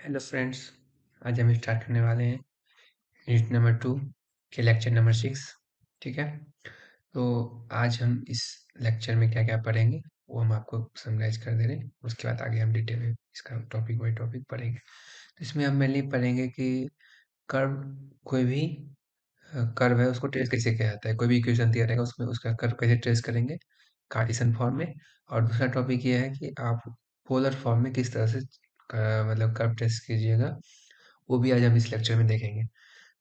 Hello friends. आज हम start करने वाले हैं यूनिट नंबर 2 के लेक्चर नंबर 6। ठीक है। तो आज हम इस लेक्चर में क्या क्या पढ़ेंगे वो हम आपको समराइज कर दे रहे हैं। उसके बाद आगे हम डिटेल में इसका टॉपिक बाई टॉपिक पढ़ेंगे। तो इसमें हम मेनली पढ़ेंगे कि कर्व, कोई भी कर्व है उसको ट्रेस कैसे किया जाता है। कोई भी इक्वेशन दिया रहेगा उसमें उसका कर्व कैसे ट्रेस करेंगे कार्टेशियन फॉर्म में। और दूसरा टॉपिक ये है कि आप पोलर फॉर्म में किस तरह से मतलब कर्व ट्रेस कीजिएगा, वो भी आज हम इस लेक्चर में देखेंगे।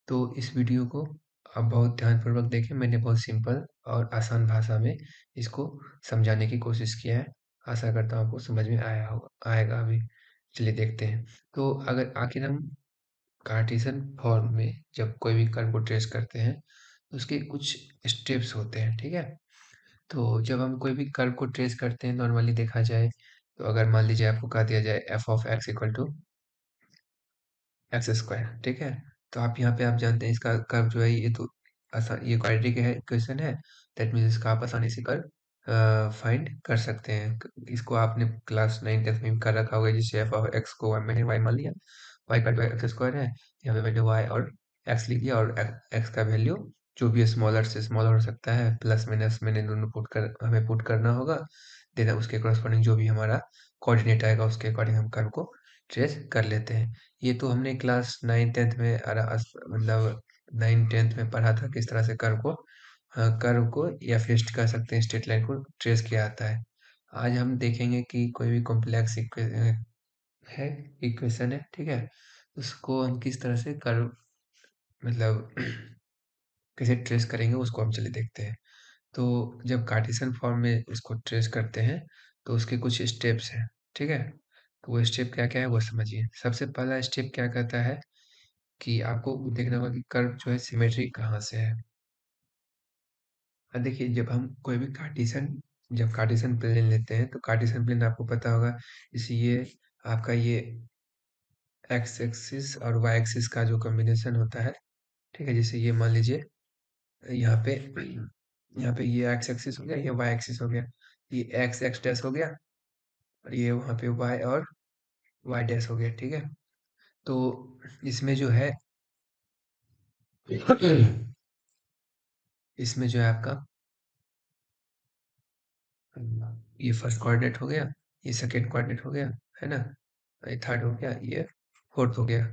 तो इस वीडियो को आप बहुत ध्यानपूर्वक देखें। मैंने बहुत सिंपल और आसान भाषा में इसको समझाने की कोशिश किया है। आशा करता हूँ आपको समझ में आया होगा, आएगा अभी। चलिए देखते हैं। तो अगर आखिर हम कार्टेशियन फॉर्म में जब कोई भी कर्व को ट्रेस करते हैं तो उसके कुछ स्टेप्स होते हैं। ठीक है। तो जब हम कोई भी कर्व को ट्रेस करते हैं नॉर्मली देखा जाए, तो अगर मान लीजिए आपको कहा दिया जाए f of x equal to x square. ठीक है। तो आप यहाँ पे आप जानते हैं इसका कर्व जो है ये तो आसान, ये क्वाड्रेटिक है इक्वेशन है। दैट मीन्स इसका आप आसानी से कर्व फाइंड कर सकते हैं। इसको आपने क्लास 9 10 में भी कर रखा होगा, जिससे एफ ऑफ एक्स को मैंने वाई मान लिया, वाई का एक्स स्क्वायर है। यहाँ पे मैंने वाई और एक्स लिख दिया, और एक्स का वैल्यू जो भी स्मॉलर से स्मॉलर हो सकता है, प्लस माइनस मैंने दोनों पुट कर हमें पुट करना होगा। देन उसके करस्पॉन्डिंग जो भी हमारा कोऑर्डिनेट आएगा उसके अकॉर्डिंग हम कर्व को ट्रेस कर लेते हैं। ये तो हमने क्लास 9 10 में मतलब 9 10 में पढ़ा था किस तरह से कर्व को या फिर कह सकते हैं स्ट्रेट लाइन को ट्रेस किया जाता है। आज हम देखेंगे कि कोई भी कॉम्प्लेक्स है इक्वेशन है। ठीक है। उसको हम किस तरह से कर्व मतलब कैसे ट्रेस करेंगे उसको हम चलिए देखते हैं। तो जब कार्टेशियन फॉर्म में इसको ट्रेस करते हैं तो उसके कुछ स्टेप्स हैं। ठीक है। तो वो स्टेप क्या क्या है वो समझिए। सबसे पहला स्टेप क्या कहता है कि आपको देखना होगा कि कर्व जो है सिमेट्री कहाँ से है। देखिए, जब कार्टेशियन प्लेन लेते हैं तो कार्टेशियन प्लेन आपको पता होगा, जैसे ये आपका ये एक्स एक्सिस और वाई एक्सिस का जो कॉम्बिनेशन होता है। ठीक है। जैसे ये मान लीजिए यहाँ पे यहाँ पे ये एक्स एक्सिस हो गया, ये वाई एक्सिस हो गया, ये एक्स एक्स डैश हो गया, और ये वहाँ पे वाई और वाई डैश हो गया। ठीक है। तो इसमें जो है इसमें जो है आपका ये फर्स्ट कोऑर्डिनेट हो गया, ये सेकंड कोऑर्डिनेट हो गया, है ना, ये थर्ड हो गया, ये फोर्थ हो गया।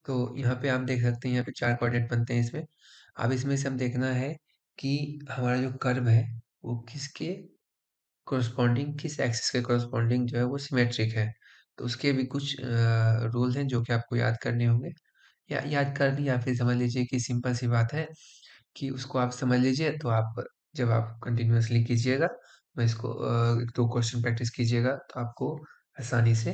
तो यहाँ पे आप देख सकते हैं यहाँ पे 4 कोऑर्डिनेट बनते हैं इसमें। अब इसमें से हम देखना है कि हमारा जो कर्व है वो किसके कोरस्पॉन्डिंग, किस एक्सिस के कोरस्पॉन्डिंग जो है वो सिमेट्रिक है। तो उसके भी कुछ रूल हैं जो कि आपको याद करने होंगे, या याद कर ली, या फिर समझ लीजिए कि सिंपल सी बात है कि उसको आप समझ लीजिए। तो आप जब आप कंटिन्यूअसली कीजिएगा, मैं इसको 1-2 क्वेश्चन प्रैक्टिस कीजिएगा तो आपको आसानी से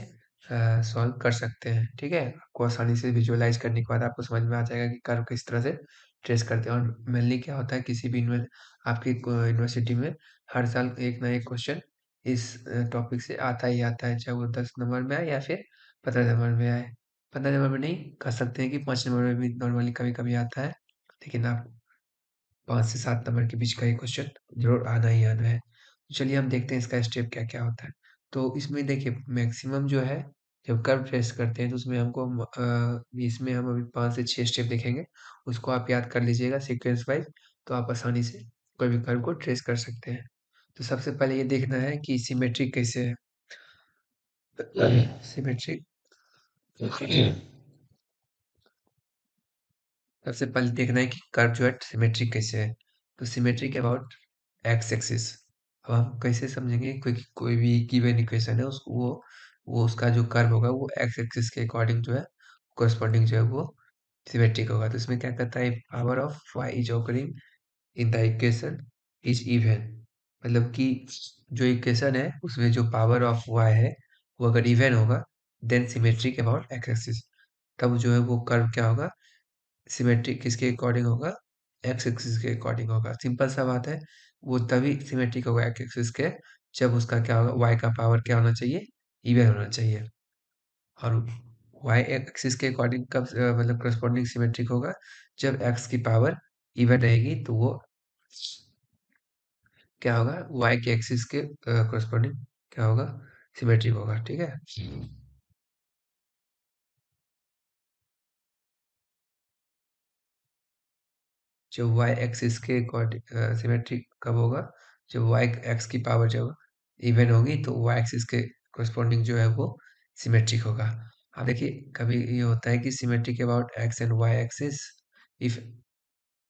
सॉल्व कर सकते हैं। ठीक है। आपको आसानी से विजुअलाइज करने के बाद आपको समझ में आ जाएगा कि कर्व किस तरह से ट्रेस करते हैं। और मेनली क्या होता है, किसी भी आपकी यूनिवर्सिटी में हर साल एक ना एक क्वेश्चन इस टॉपिक से आता ही आता है, चाहे वो 10 नंबर में आए या फिर 15 नंबर में आए। 15 नंबर में नहीं, कह सकते हैं कि 5 नंबर में भी नॉर्मली कभी-कभी आता है। लेकिन आप 5 से 7 नंबर के बीच का ये क्वेश्चन ज़रूर आना ही आना है। तो चलिए हम देखते हैं इसका स्टेप क्या-क्या होता है। तो इसमें देखिए मैक्सिमम जो है, जब कर्व ट्रेस करते हैं तो उसमें इसमें हम अभी 5 से 6 स्टेप देखेंगे। उसको आप याद कर लीजिएगा सीक्वेंस वाइज़, तो आप आसानी से कोई भी कर्व को ट्रेस कर सकते हैं। तो सबसे पहले ये देखना है कि सिमेट्रिक कैसे है। सिमेट्रिक सबसे पहले देखना है कि कर्व जो है सिमेट्रिक कैसे है। तो सिमेट्रिक अबाउट एक्स एक्सिस। अब हम कैसे समझेंगे, कोई कोई भी गिवन इक्वेशन है उसको वो उसका जो कर्व होगा वो एक्स एक्सिस के अकॉर्डिंग जो है कोरस्पॉन्डिंग जो है वो सिमेट्रिक होगा। तो इसमें क्या कहता है, power of y is occurring in the equation is even. मतलब कि जो इक्वेशन है उसमें जो पावर ऑफ वाई है वो अगर इवन होगा, then symmetric about x axis. तब जो है वो कर्व क्या होगा, सिमेट्रिक किसके अकॉर्डिंग होगा, एक्स एक्सिस के अकॉर्डिंग होगा। सिंपल सा बात है। वो तभी सिमेट्रिक होगा एक्स एक्सिस के, जब उसका क्या होगा, वाई का पावर क्या होना चाहिए, इवन होना चाहिए। और वाई एक्सिस के अकॉर्डिंग कब मतलब करस्पॉन्डिंग सिमेट्रिक होगा, जब एक्स की पावर इवन रहेगी तो वो क्या होगा, वाई के एक्सिस के करस्पॉन्डिंग क्या होगा, सिमेट्रिक होगा। ठीक है। जब वाई एक्सिस के सिमेट्रिक कब होगा, जब वाई एक्स की पावर जब इवन होगी तो वाई एक्सिस के कोरस्पॉन्डिंग जो है वो सिमेट्रिक होगा। अब देखिए कभी ये होता है कि symmetric about x and y axis, if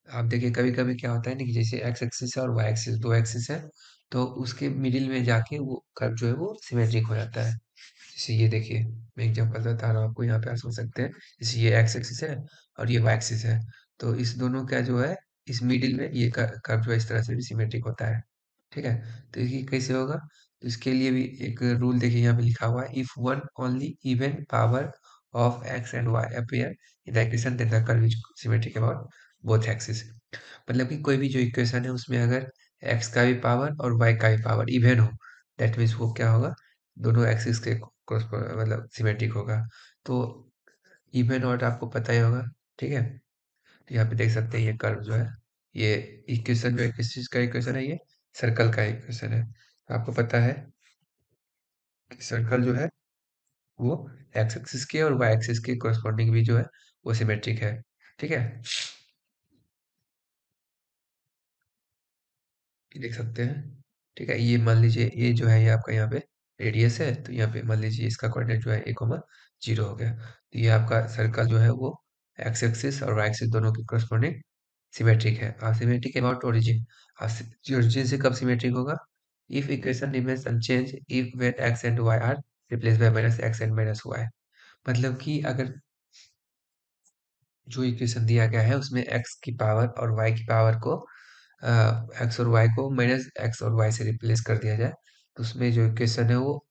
आप देखिए कभी कभी क्या होता है ना कि जैसे एक्स एक्सिस है और वाई एक्सिस, दो एक्सिस है, तो उसके मिडिल में जाके वो कर्व जो है वो सिमेट्रिक हो जाता है। जैसे ये देखिए, मैं एग्जांपल बता रहा हूँ आपको, यहाँ पे आप समझ सकते हैं। जैसे ये एक्स एक्सिस है और ये वाई एक्सिस है, तो इस दोनों का जो है इस मिडिल में ये कर्व जो है इस तरह से भी सिमेट्रिक होता है। ठीक है, तो ये कैसे होगा, तो इसके लिए भी एक रूल देखिए यहाँ पे लिखा हुआ है, if one only even power of x and y appear in the equation then the curve is symmetric about both axis. मतलब कि कोई भी जो इक्वेशन है उसमें अगर एक्स का भी पावर और वाई का भी पावर इवन हो, दैट मीन्स वो क्या होगा, दोनों एक्सिस के मतलब सिमेट्रिक होगा। तो इवन और आपको पता ही होगा। ठीक है, तो यहाँ पे देख सकते हैं ये कर्व जो है, ये इक्वेशन जो है किस चीज का इक्वेशन है, ये सर्कल का इक्वेशन है। तो आपको पता है कि सर्कल जो है वो एक्स एक्सिस के और वाई एक्सिस के कोरस्पॉन्डिंग भी जो है वो सिमेट्रिक है। ठीक है, ये देख सकते हैं। ठीक है, ये मान लीजिए ये जो है ये आपका यहाँ पे रेडियस है, तो यहाँ पे मान लीजिए इसका कोऑर्डिनेट जो है 1,0 हो गया। तो ये आपका सर्कल जो है वो एक्स एक्सिस और वाई एक्सिस दोनों के करस्पॉन्डिंग सिमेट्रिक है। और सिमेट्रिक अबाउट ओरिजिन, ओरिजिन से कब सिमेट्रिक होगा, if equation remains unchange if when x and y are replace by minus x and minus y. मतलब कि अगर जो इक्वेशन दिया गया है उसमें एक्स की पावर और वाई की पावर को एक्स और वाई को माइनस एक्स और वाई से रिप्लेस कर दिया जाए, तो उसमें जो इक्वेशन है वो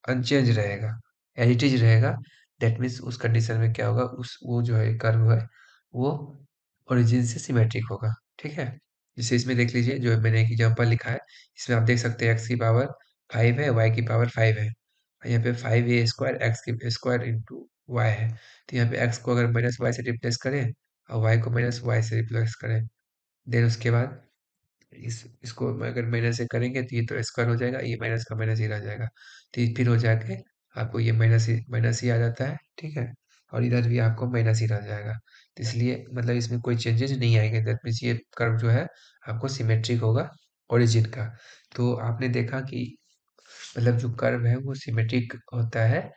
अनचेंज रहेगा, एज इट इज रहेगा। दैट मीन्स उस कंडीशन में क्या होगा, उस वो जो है कर्व है वो ओरिजिन से सिमेट्रिक होगा। ठीक है, जैसे इसमें देख लीजिए जो मैंने एक एग्जांपल लिखा है, इसमें आप देख सकते हैं एक्स की पावर 5 है, वाई की पावर 5 है। यहाँ पे 5a² एक्स की स्क्वायर इंटू वाई है। तो यहाँ पे एक्स को अगर माइनस वाई से रिप्लेस करें और वाई को माइनस वाई से रिप्लेस करें, देन उसके बाद इसको अगर माइनस से करेंगे तो ये तो स्क्वायर हो जाएगा, ये माइनस का माइनस ही रह जाएगा, तो ये फिर हो जाके आपको ये माइनस ही आ जाता है। ठीक है, और इधर भी आपको माइनस ही रह जाएगा। तो इसलिए मतलब इसमें कोई चेंजेस नहीं आएंगे, दैट मीन्स ये कर्व जो है आपको सिमेट्रिक होगा ओरिजिन का। तो आपने देखा कि मतलब जो कर्व है वो सिमेट्रिक होता है,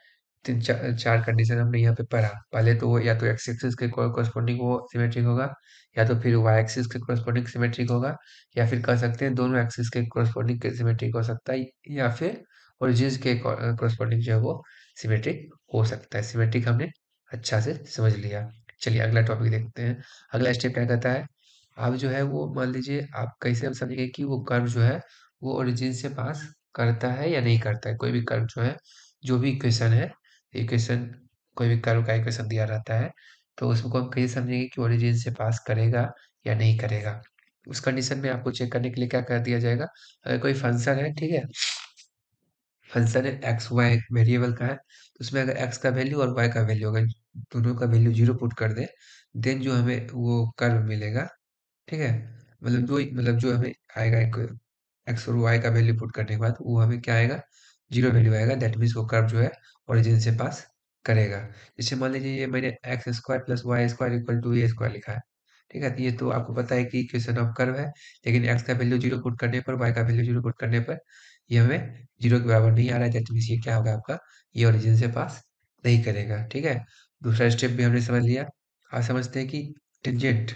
तीन चार चार कंडीशन हमने यहाँ पे पढ़ा। पहले तो वो या तो एक्स एक्सिस के कोरस्पॉन्डिंग वो सिमेट्रिक होगा, या तो फिर वाई एक्सिस के कोरस्पॉन्डिंग सिमेट्रिक होगा, या फिर कह सकते हैं दोनों एक्सिस के कोरस्पॉन्डिंग सिमेट्रिक हो सकता है, या फिर ओरिजिन के कोरस्पॉन्डिंग जो है वो सिमेट्रिक हो सकता है। सिमेट्रिक हमने अच्छा से समझ लिया। चलिए अगला टॉपिक देखते हैं। अगला स्टेप क्या कहता है, अब जो है वो मान लीजिए आप कैसे हम समझेंगे कि वो कर्व जो है वो ओरिजिन से पास करता है या नहीं करता है। कोई भी कर्व जो है, जो भी इक्वेशन है, इक्वेशन कोई भी कर्व का इक्वेशन दिया रहता है, तो उसको हम कैसे समझेंगे कि ओरिजिन से पास करेगा या नहीं करेगा। उस कंडीशन में आपको चेक करने के लिए क्या कर दिया जाएगा, अगर कोई फंक्शन है, ठीक है, फंक्शन है एक्स वाई वेरिएबल का है, तो उसमें अगर एक्स का वैल्यू और वाई का वैल्यू अगर दोनों का वैल्यू 0 पुट कर दे, देन जो हमें वो कर्व मिलेगा। ठीक है, मतलब जो हमें आएगा एक एक्स और वाई का वैल्यू पुट करने के बाद वो हमें क्या आएगा, 0 वैल्यू आएगा। दैट मीन्स वो कर्व जो है ओरिजिन से पास करेगा। जैसे मान लीजिए ये मैंने x square plus y square equal to a square लिखा है। ठीक है, तो ये तो आपको पता है कि इक्वेशन ऑफ कर्व है, लेकिन एक्स का वैल्यू 0 पुट करने पर, वाई का वैल्यू 0 पुट करने पर ये हमें 0 के बराबर नहीं आ रहा है। दैट मीन्स ये क्या होगा आपका, ये ओरिजिन से पास नहीं करेगा। ठीक है, दूसरा स्टेप भी हमने समझ लिया। आप समझते हैं कि टेंजेंट,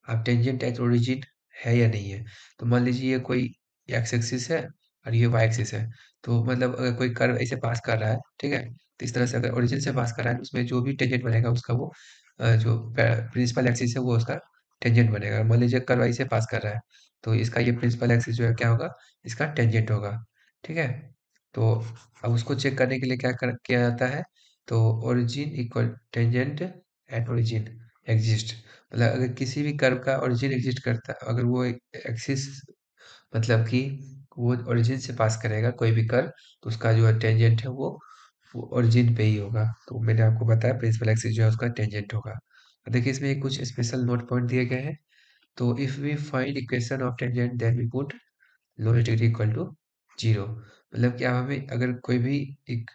अब टेंजेंट एट ओरिजिन है या नहीं है। तो मान लीजिए ये कोई एक्स एक्सिस है और ये वाई एक्सिस है, तो मतलब अगर कोई कर्व ऐसे पास कर रहा है, ठीक है, तो इस तरह से अगर ओरिजिन से पास कर रहा है तो उसमें जो भी टेंजेंट बनेगा उसका वो जो प्रिंसिपल एक्सिस है वो उसका टेंजेंट बनेगा। मान लीजिए कर्व ऐसे पास कर रहा है, तो इसका ये प्रिंसिपल एक्सिस जो है क्या होगा, इसका टेंजेंट होगा। ठीक है, तो अब उसको चेक करने के लिए किया जाता है, तो origin equal tangent at origin exist. मतलब अगर किसी भी कर्व का ओरिजिन एग्जिस्ट करता है, अगर वो एक्सिस मतलब कि वो ओरिजिन से पास करेगा कोई भी कर्व, तो उसका जो टेंजेंट है वो ओरिजिन पे ही होगा। तो मैंने आपको बताया प्रिंसिपल एक्सिस जो है उसका टेंजेंट होगा। अब देखिए इसमें कुछ स्पेशल नोट पॉइंट दिए गए हैं। तो if we find equation of tangent then we put lowest degree equal to 0। मतलब कि अब हमें अगर कोई भी एक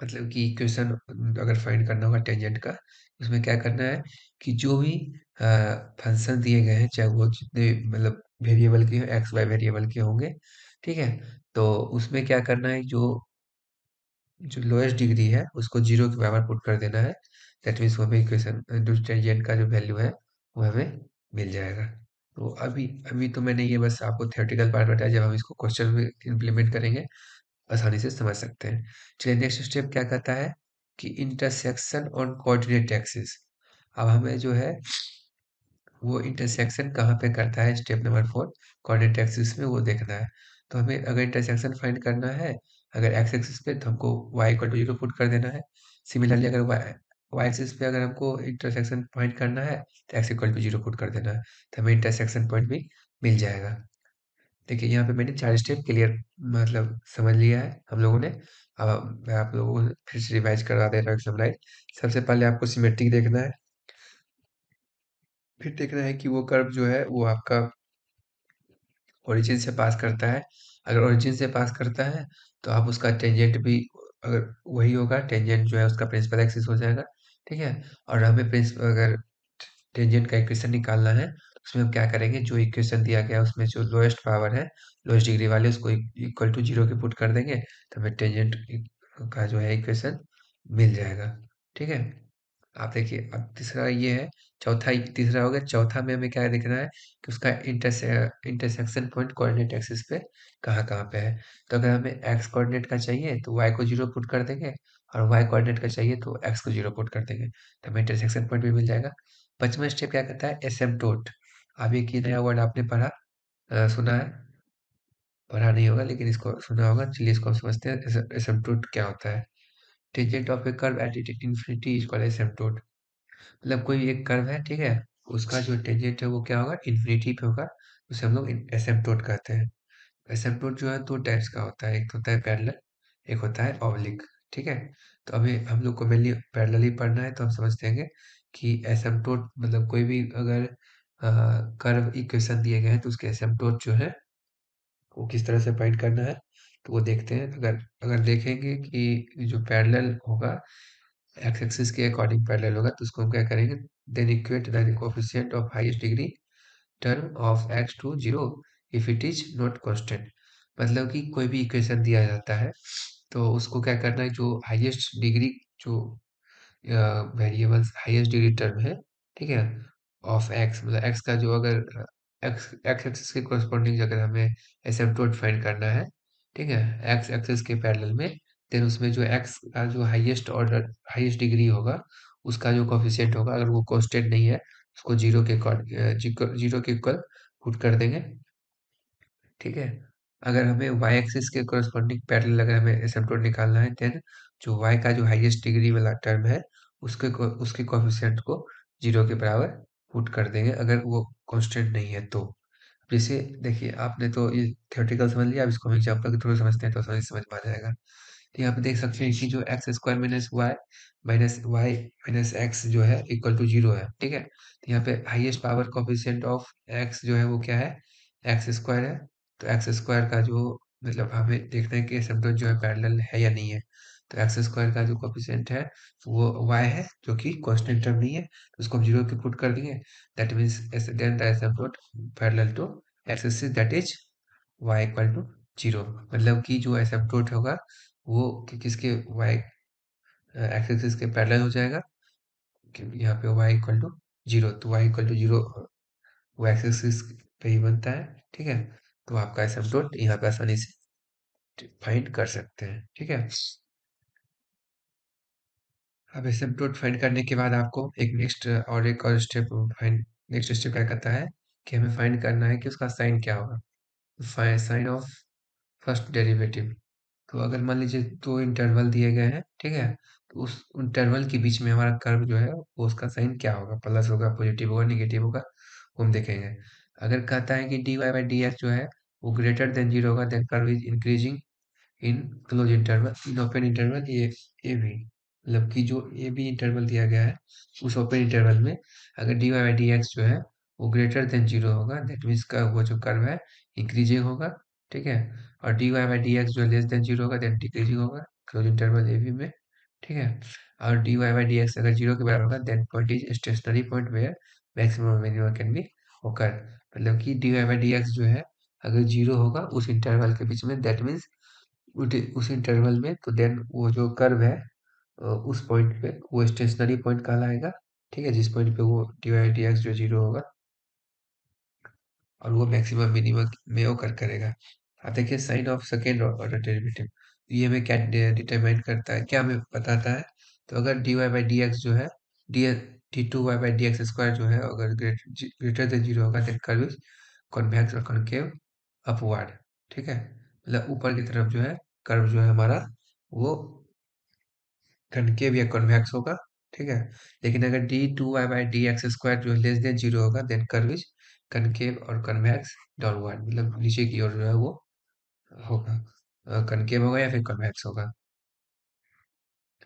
मतलब कि इक्वेशन अगर फाइंड करना होगा टेंजेंट का, उसमें क्या करना है कि जो भी फंक्शन दिए गए हैं, चाहे वो जितने मतलब वेरिएबल के एक्स वाई वेरिएबल के होंगे, ठीक है, तो उसमें क्या करना है, जो जो लोएस्ट डिग्री है उसको जीरो के बराबर पुट कर देना है। दैट मीन्स वो हमें इक्वेशन जो टेंजेंट का जो वैल्यू है वो हमें मिल जाएगा। तो अभी अभी तो मैंने ये बस आपको थ्योरेटिकल पार्ट बताया, जब हम इसको क्वेश्चन में इम्प्लीमेंट करेंगे आसानी से समझ सकते हैं। चलिए नेक्स्ट स्टेप क्या कहता है कि इंटरसेक्शन ऑन कोऑर्डिनेट एक्सिस। अब हमें जो है वो इंटरसेक्शन कहाँ पे करता है, स्टेप नंबर 4 कोऑर्डिनेट एक्सिस में वो देखना है। तो हमें अगर इंटरसेक्शन फाइंड करना है अगर एक्स एक्सिस पे, तो हमको y इक्वल टू 0 पुट कर देना है। सिमिलरली अगर y एक्सिस पे अगर हमको इंटरसेक्शन फाइंड करना है तो x इक्वल टू 0 पुट कर देना है, तो हमें इंटरसेक्शन पॉइंट भी मिल जाएगा। देखिए यहाँ पे मैंने 4 स्टेप क्लियर मतलब समझ लिया है हम लोगों ने। अब मैं आप लोगों को फिर से रिवाइज करवा दे रहा हूँ समराइज। सबसे पहले आपको सिमेट्रिक देखना है, फिर देखना है कि वो कर्व जो है वो आपका ओरिजिन से पास करता है। अगर ओरिजिन से पास करता है तो आप उसका टेंजेंट भी अगर वही होगा, टेंजेंट जो है उसका प्रिंसिपल एक्सिस हो जाएगा, ठीक है। और हमें प्रिंसिपल अगर टेंजेंट का इक्वेशन निकालना है तो उसमें हम क्या करेंगे, जो इक्वेशन दिया गया है उसमें जो लोएस्ट पावर है, लोएस्ट डिग्री वाले, उसको इक्वल टू जीरो के पुट कर देंगे तो हमें टेंजेंट का जो है इक्वेशन मिल जाएगा, ठीक है। आप देखिए अब तीसरा ये है, चौथा तीसरा हो गया। चौथा में हमें क्या देखना है कि उसका इंटरसेक्शन पॉइंट कोऑर्डिनेट एक्सिस पे कहाँ कहाँ पे है। तो अगर हमें एक्स कोऑर्डिनेट का चाहिए तो वाई को जीरो पुट कर देंगे, और वाई कोऑर्डिनेट का चाहिए तो एक्स को जीरो पुट कर देंगे, तो हमें इंटरसेक्शन पॉइंट भी मिल जाएगा। पांचवा स्टेप क्या कहता है, एसिम्पटोट। अब एक ये नया वर्ड आपने पढ़ा, सुना है, पढ़ा नहीं होगा लेकिन इसको सुना होगा। चलिए इसको हम समझते हैं, एसिम्पटोट क्या होता है। Tangent of a curve at infinity is called asymptote. मतलब कोई एक कर्व है, ठीक है, उसका जो टेंजेंट है वो क्या होगा, इन्फिनिटी पे होगा, उसे हम लोग एसिम्पटोट कहते हैं। एसिम्पटोट जो है दो टाइप्स का होता है, एक होता है पैरेलल, एक होता है ऑब्लिक, ठीक है। तो अभी हम लोग को मेनली पैरेलल ही पढ़ना है, तो हम समझते हैं कि एसिम्पटोट मतलब कोई भी अगर कर्व इक्वेशन दिए गए हैं तो उसके एसिम्पटोट जो है वो किस तरह से फाइंड करना है, तो वो देखते हैं। अगर अगर देखेंगे कि जो पैरेलल होगा एक्स एक्सिस के अकॉर्डिंग पैरेलल होगा तो उसको हम क्या करेंगे, then equate the coefficient of highest degree term of x to zero if it is not constant. मतलब कि कोई भी इक्वेशन दिया जाता है तो उसको क्या करना है, जो हाईएस्ट डिग्री जो वेरिएबल्स हाईएस्ट डिग्री टर्म है, ठीक है, ऑफ एक्स मतलब एक्स का जो अगर एक्स एक्स एक्सिस के कोरस्पॉन्डिंग अगर हमें एसिम्पटोट फाइंड करना है, ठीक है, एक्स एक्सिस के पैरेलल में, देन उसमें जो एक्स का जो हाईएस्ट ऑर्डर हाईएस्ट डिग्री होगा उसका जो कोफिशिएंट होगा अगर वो कांस्टेंट नहीं है उसको जीरो के इक्वल पुट कर देंगे, ठीक है। अगर हमें वाई एक्सिस के कोरस्पॉन्डिंग पैरेलल अगर हमें एसिम्पटोट निकालना है, देन जो वाई का जो हाईएस्ट डिग्री वाला टर्म है उसके कोफिशिएंट को जीरो के बराबर पुट कर देंगे अगर वो कांस्टेंट नहीं है तो। जैसे देखिए आपने तो ये थ्योरेटिकल समझ लिया, अब इसको हम एग्जांपल के थ्रू समझते हैं तो आसानी से समझ में आ जाएगा। तो यहाँ पे देख सकते हैं कि जो x square minus y minus x जो है इक्वल टू जीरो है, ठीक है। तो यहाँ पे highest power coefficient of x जो है वो क्या है, एक्स स्क्वायर है। तो एक्स स्क्वायर का जो मतलब हमें देखना है कि एसिम्पटोट जो है पैरेलल है या नहीं है। तो एक्स स्क्वायर का जो कोफिशिएंट है वो वाई है जो कि कांस्टेंट टर्म नहीं है, तो उसको हम जीरो के पुट कर देंगे। That means then the asymptote parallel to x axis that is y equal to zero. मतलब कि जो एसिम्पटोट होगा वो किसके वाई एक्स एक्सिस के पैरेलल हो जाएगा, कि यहाँ पे y इक्वल टू जीरो, तो y इक्वल टू जीरो वो एक्स एक्सिस पे ही बनता है, ठीक है। तो आपका एसिम्पटोट यहाँ पे आसानी से फाइंड कर सकते हैं, ठीक है। अब एसिम्पटोट फाइंड करने के बाद आपको एक और स्टेप फाइंड, नेक्स्ट स्टेप क्या कहता है कि हमें फाइंड करना है कि उसका साइन क्या होगा, साइन ऑफ फर्स्ट डेरिवेटिव। तो अगर मान लीजिए दो इंटरवल दिए गए हैं, ठीक है, तो उस इंटरवल के बीच में हमारा कर्व जो है वो उसका साइन क्या होगा, प्लस होगा, पॉजिटिव होगा, निगेटिव होगा, वो हम देखेंगे। अगर कहता है कि d y by d x जो है वो ग्रेटर देन जीरो होगा, then curve is increasing in close interval in open interval a b. मतलब कि जो ए बी इंटरवल दिया गया है उस ओपन इंटरवल में अगर d y by d x जो है वो ग्रेटर देन जीरो होगा, दैट मीन्स का वो जो कर्व है इंक्रीजिंग होगा, ठीक है। और d y by d x जो लेस देन जीरो होगा देन डिक्रीजिंग होगा क्लोज इंटरवल ए बी में। ठीक है। और dy बाई डी एक्स अगर जीरो के बराबर होगा then point is stationary point where maximum minimum can be occur. मतलब कि dy बाई डी एक्स जो है अगर जीरो होगा उस इंटरवल के बीच में, दैट मीन्स उस इंटरवल में, तो देन वो जो कर्व है उस पॉइंट पे वो स्टेशनरी पॉइंट कहलाएगा। ठीक है, जिस पॉइंट पे वो dy बाई डी एक्स जो जीरो होगा और वो मैक्सिमम मिनिमम में ओकर करेगा। अब देखिए sign of second order derivative, ये हमें क्या डिटरमाइन करता है, क्या हमें बताता है। तो अगर d y by d x जो है, d d two y by d x square जो है अगर ग्रेटर देन जीरो होगा देन कर्व इज कॉन्वेक्स और कॉनकेव अपवर्ड। ठीक है, मतलब ऊपर की तरफ जो है कर्व जो है हमारा वो कनकेव या कॉन्वेक्स होगा। ठीक है, लेकिन अगर d two y by d x square जो है लेस देन जीरो होगा देन कर्व इज कनकेव और कन्वेक्स डाउनवर्ड, मतलब नीचे की ओर जो है वो होगा, कनकेव होगा या फिर कन्वेक्स होगा।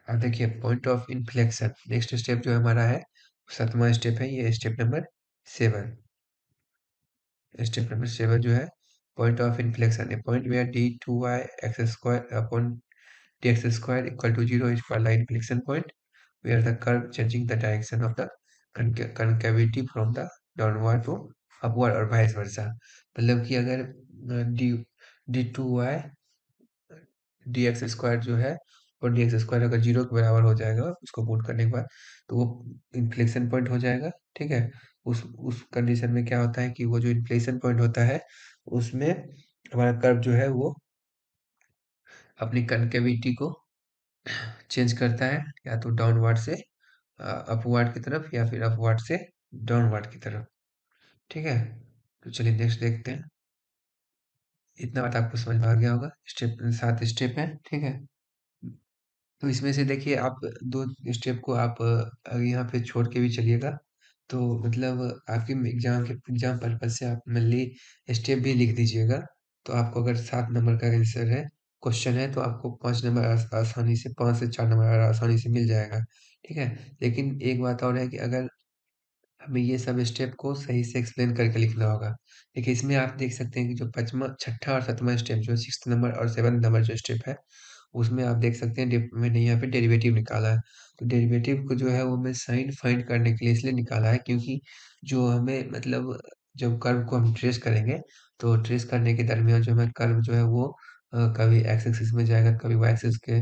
अब देखिए point of inflection, next step जो हमारा है, सातवां स्टेप है, ये स्टेप नंबर 7। स्टेप नंबर 7 जो है point of inflection, a point where d two y x square upon d x square equal to zero is called the inflection point where the curve changing the direction of the concavity from the downward to upward और vice versa। मतलब कि अगर d d two y d x square जो है और d x square अगर zero के बराबर हो जाएगा उसको पुट करने के बाद, तो वो इन्फ्लेक्शन पॉइंट हो जाएगा। ठीक है, उस कंडीशन में क्या होता है कि वो जो इन्फ्लेक्शन पॉइंट होता है उसमें हमारा कर्व जो है वो अपनी कनकेविटी को चेंज करता है, या तो डाउनवर्ड से अपवर्ड की तरफ या फिर अपवर्ड से डाउनवर्ड की तरफ। ठीक है, तो चलिए नेक्स्ट देखते हैं। इतना बात आपको समझ में आ गया होगा, स्टेप 7 स्टेप है। ठीक है, तो इसमें से देखिए आप दो स्टेप को आप अगर यहाँ पे छोड़ के भी चलिएगा तो मतलब आपके एग्जाम पर्पज से आप मेनली स्टेप भी लिख दीजिएगा। तो आपको अगर 7 नंबर का आंसर है, क्वेश्चन है, तो आपको 5 नंबर आसानी से, 5 से 4 नंबर आसानी से मिल जाएगा। ठीक है, लेकिन एक बात और है कि अगर हमें ये सब स्टेप को सही से एक्सप्लेन करके लिखना होगा। देखिए इसमें आप देख सकते हैं कि जो पाँचवाँ, छठा और सातवां स्टेप जो 6th नंबर और 7th नंबर जो स्टेप है उसमें आप देख सकते हैं मैंने यहाँ पे डेरिवेटिव निकाला है। तो डेरिवेटिव को जो है वो मैं साइन फाइंड करने के लिए इसलिए निकाला है क्योंकि जो हमें मतलब जब कर्व को हम ट्रेस करेंगे तो ट्रेस करने के दरमियान जो हमें कर्व जो है वो कभी एक्स एक्सिस में जाएगा, कभी वाई एक्सिस के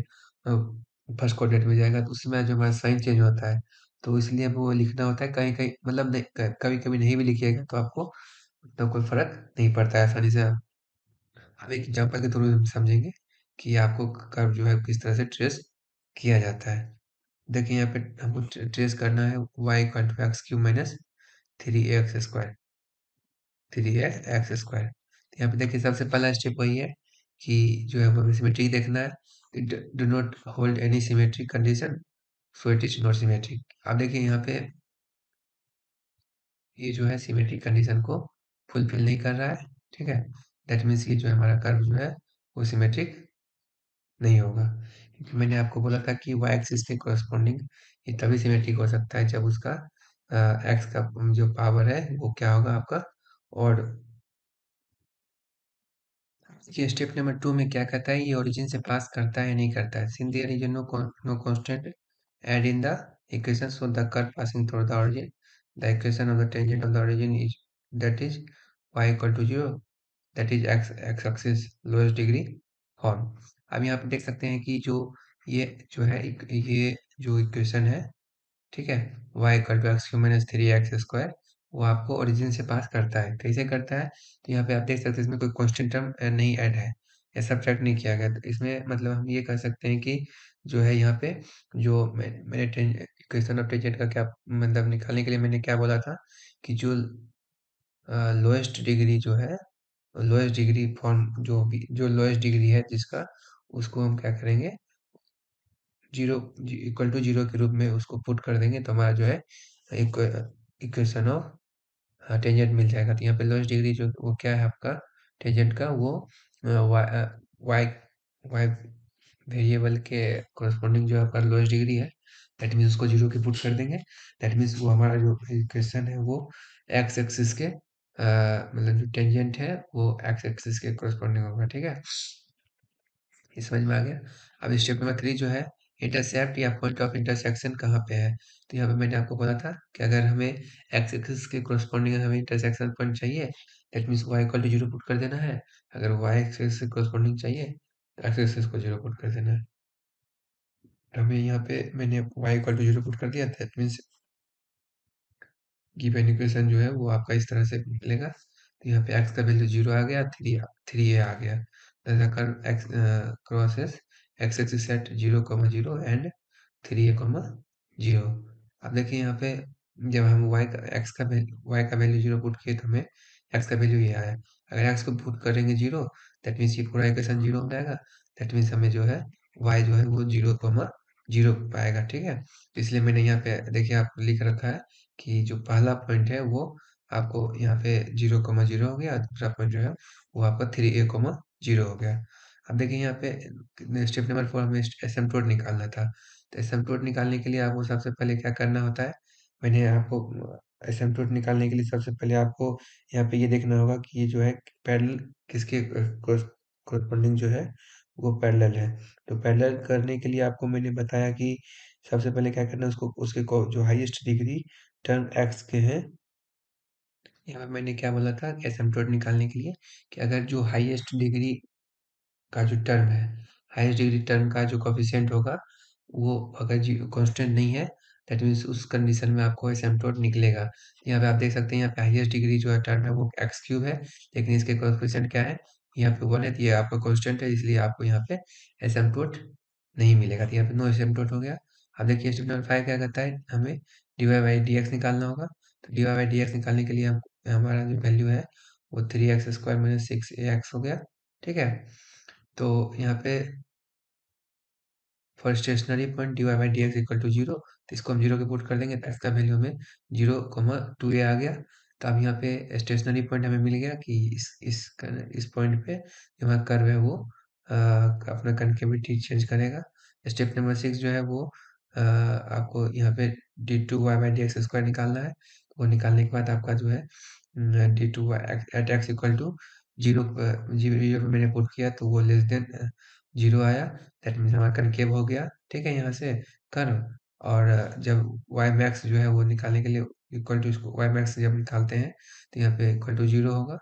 फर्स्ट क्वाड्रेंट में जाएगा, तो उसमें जो हमारा साइन चेंज होता है। तो इसलिए वो लिखना होता है कहीं कहीं, मतलब नहीं, कभी कभी नहीं भी लिखिएगा तो आपको तो कोई फर्क नहीं पड़ता है, आसानी से हम एक एग्जाम्पल के थ्रू हम समझेंगे कि आपको कर्व जो है किस तरह से ट्रेस किया जाता है। देखिए यहाँ पे हमको ट्रेस करना है y equal to x cube minus three x square, three x square. तो यहाँ पे देखिए सबसे पहला स्टेप वही है कि जो है हमें सिमेट्री देखना है, do not hold any symmetric condition so it is not symmetric. आप देखिए यहाँ पे ये जो है सिमेट्रिक कंडीशन को फुलफिल नहीं कर रहा है। ठीक है, दैट मीन्स ये जो हमारा कर्व जो है वो सिमेट्रिक नहीं होगा, क्योंकि मैंने आपको बोला था कि वाई एक्सिस के कोरस्पॉन्डिंग ये तभी सिमेट्रिक हो सकता है जब उसका एक्स का जो पावर है वो क्या होगा आपका, और ये स्टेप नंबर 2 में क्या कहता है, ये ओरिजिन से पास करता है या नहीं करता है। Since there is no constant add in the equation so the curve passing through the origin, the equation of the tangent of the origin is that is y equal to 0, that is x x axis lowest degree form. अब यहाँ पे देख सकते हैं कि जो ये जो है ये जो इक्वेशन है, ठीक है, y equal to x cube minus three x square, वो आपको ओरिजिन से पास करता है। कैसे करता है, तो यहाँ पे आप देख सकते हैं इसमें कोई कांस्टेंट टर्म नहीं ऐड है या सब्ट्रैक्ट नहीं किया गया, तो इसमें मतलब हम ये कह सकते हैं कि जो है यहाँ पे जो मैंने इक्वेशन ऑफ टेंजेंट का क्या मतलब निकालने के लिए मैंने क्या बोला था कि जो लोएस्ट डिग्री जो है, लोएस्ट डिग्री फॉर्म जो भी जो लोएस्ट डिग्री है जिसका, उसको हम क्या करेंगे, जीरो इक्वल टू जीरो के रूप में उसको पुट कर देंगे, तो हमारा जो है एक इक्वेशन ऑफ टेंजेंट मिल जाएगा। तो यहाँ पे लोएस्ट डिग्री जो वो क्या है आपका टेंजेंट का, वो वाई वाई वेरिएबल के कोरस्पॉन्डिंग जो आपका लोएस्ट डिग्री है, दैट मीन्स उसको जीरो की पुट कर देंगे। दैट मीन्स वो हमारा जो इक्वेशन है वो एक्स एक्सिस के मतलब जो टेंजेंट है वो एक्स एक्सिस के कोरस्पॉन्डिंग होगा। ठीक है, ये समझ में आ गया। अब स्टेप नंबर 3 जो है इंटरसेप्ट या पॉइंट ऑफ इंटरसेक्शन कहाँ पे है। तो यहाँ पे मैंने आपको बोला था कि अगर हमें एक्स एक्सिस के कोरस्पॉन्डिंग हमें इंटरसेक्शन पॉइंट चाहिए, that means y equal to zero put कर देना है। अगर वाई एक्सिस से कोरस्पॉन्डिंग चाहिए, एक्स एक्सिस को जीरो पुट कर देना है। हमें यहाँ पे मैंने y equal to zero put कर दिया, दैट मीन्स गिवन इक्वेशन जो है वो आपका इस तरह से मिलेगा। तो यहाँ पे x का वैल्यू 0 आ गया, 3a आ गया। The curve x crosses x axis at 0, 0 and 3a, 0। अब देखिए यहाँ पे जब हम y का वैल्यू 0 पुट किए तो हमें x का वैल्यू ये आया। अगर x को पुट करेंगे 0, दैट मीन्स ये पूरा इक्वेशन 0 हो जाएगा। दैट मीन्स हमें जो है y जो है वो 0, 0 पाएगा, ठीक है। तो इसलिए मैंने यहाँ पे देखिए आप लिख रखा है कि जो पहला पॉइंट है वो आपको यहाँ पे 0, 0 हो गया, दूसरा पॉइंट जो है वो आपका 3a, 0 हो गया। अब देखिए यहाँ पे स्टेप नंबर 4 हमें एसिम्पटोट निकालना था। तो एसिम्पटोट निकालने के लिए आपको सबसे पहले क्या करना होता है, मैंने आपको एसिम्पटोट निकालने के लिए सबसे पहले आपको यहाँ पे ये देखना होगा कि ये जो है पैरेलल किसके कोरस्पॉन्डिंग जो है वो पैरेलल है। तो पैरेलल करने के लिए आपको मैंने बताया कि सबसे पहले क्या करना है, उसको उसके जो हाईएस्ट डिग्री टर्म एक्स के हैं। यहाँ पे मैंने क्या बोला था एसिम्पटोट निकालने के लिए कि अगर जो हाईएस्ट डिग्री का जो टर्म है, हाईएस्ट डिग्री टर्म का जो कोफिशिएंट होगा वो अगर जी कांस्टेंट नहीं है, दैट मीन्स उस कंडीशन में आपको एसिम्पटोट निकलेगा। यहाँ पे आप देख सकते हैं यहाँ पे हाईएस्ट डिग्री जो है टर्म है वो एक्स क्यूब है, लेकिन इसके कोफिशिएंट क्या है, यहाँ पे 1 है, तो ये आपका कांस्टेंट है, इसलिए आपको यहाँ पे एसिम्पटोट नहीं मिलेगा। तो यहाँ पे नो एसिम्पटोट हो गया। अब देखिए स्टेप नंबर 5 क्या कहता है, हमें d y by d x निकालना होगा। तो d y by d x निकालने के लिए हम हमारा जो वैल्यू है वो 3x² माइनस 6ax हो गया, ठीक है। तो यहाँ पे for stationary point d y by d x equal to zero, तो इसको हम जीरो के पुट कर देंगे, तो इसका वैल्यू हमें 0, 2a आ गया। तो अब यहाँ पे स्टेशनरी पॉइंट हमें मिल गया कि इस पॉइंट पे जो हमारा कर्व है वो अपना कनकेविटी चेंज करेगा। स्टेप नंबर 6 जो है वो आपको यहाँ पे d2y/dx² निकालना है। तो वो निकालने के बाद आपका जो है d2 at x equal to zero, zero पे मैंने पुट किया तो वो लेस देन जीरो आया। दैट मीन्स हमारा कनकेव हो गया, ठीक है, यहाँ से कर्व। और जब वाई मैक्स जो है वो निकालने के लिए इक्वल टू, इसको वाई मैक्स जब निकालते हैं तो यहाँ पे इक्वल टू जीरो होगा,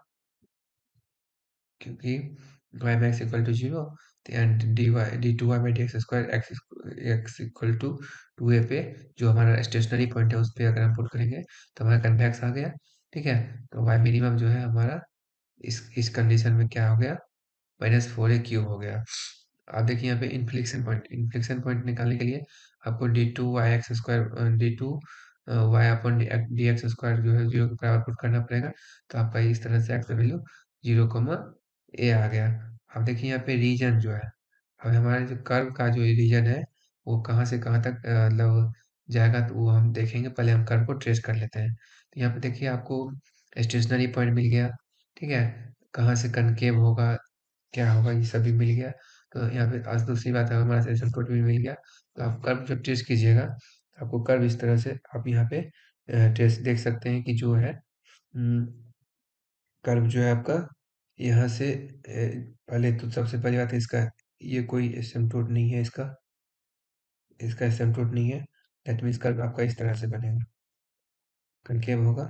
क्योंकि y max equal to zero. And d2y/dx² x equal to 2a पे जो हमारा स्टेशनरी पॉइंट है उस पे अगर हम पुट करेंगे तो हमारा कन्वेक्स आ गया, ठीक है। तो वाई मिनिमम जो है हमारा इस कंडीशन में क्या हो गया, -4a³ हो गया। आप देखिए यहाँ पे इन्फ्लेक्शन पॉइंट निकालने के लिए आपको d2y/d2y/dx² जो है 0 के बराबर पुट करना पड़ेगा। तो आपका इस तरह से एक्स वैल्यू 0, a आ गया। अब देखिए यहाँ पे रीजन जो है, अब हमारे जो कर्व का जो रीजन है वो कहाँ से कहाँ तक मतलब जाएगा, तो वो हम देखेंगे। पहले हम कर्व को ट्रेस कर लेते हैं। तो यहाँ पे देखिए आपको स्टेशनरी पॉइंट मिल गया, ठीक है। कहाँ से कनकेव होगा, क्या होगा, ये सभी मिल गया। तो यहाँ पे आज दूसरी बात है, हमारा सेशन कोड भी मिल गया। तो आप कर्व जब ट्रेस कीजिएगा, आपको कर्व इस तरह से आप यहाँ पे ट्रेस देख सकते हैं कि जो है कर्व जो है आपका यहाँ से पहले तो सबसे पहली बात है इसका, ये कोई एसिम्पटोट नहीं है, इसका एसिम्पटोट नहीं है। दैट मीन्स कर्व आपका इस तरह से बनेगा, कनकेव होगा,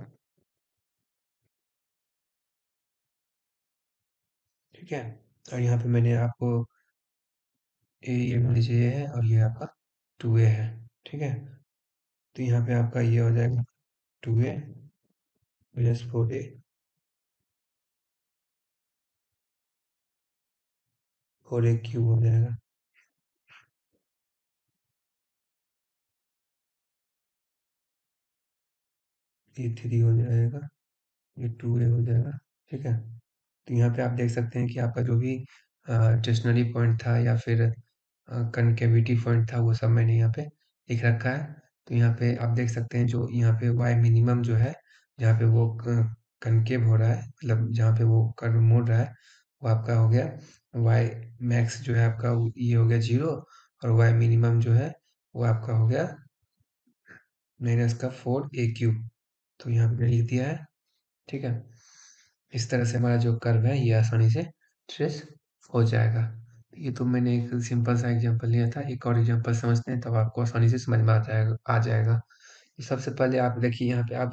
ठीक है। और यहाँ पे मैंने आपको ये मान लीजिए ये है और ये आपका 2a है, ठीक है। तो यहाँ पे आपका ये हो जाएगा 2a प्लस 4a, 4a³ हो जाएगा। ये 3 हो जाएगा, ये 2a हो जाएगा, ठीक है। तो यहाँ पे आप देख सकते हैं कि आपका जो भी स्टेशनरी पॉइंट था या फिर कनकेविटी पॉइंट था वो सब मैंने यहाँ पे लिख रखा है। तो यहाँ पे आप देख सकते हैं जो यहाँ पे वाई मिनिमम जो है, जहाँ पे वो कनकेव हो रहा है, मतलब जहाँ पे वो कर्व मोड़ रहा है, वो आपका हो गया वाई मैक्स जो है आपका ये हो गया 0, और वाई मिनिमम जो है वो आपका हो गया -4a³। तो यहाँ पे मैंने लिख दिया है, ठीक है। इस तरह से हमारा जो कर्व है ये आसानी से ट्रेस हो जाएगा। ये तो मैंने एक सिंपल सा एग्जांपल लिया था, एक और एग्जांपल समझते हैं तब आपको आसानी से समझ में आ जाएगा। तो सबसे पहले आप देखिए यहाँ पे आप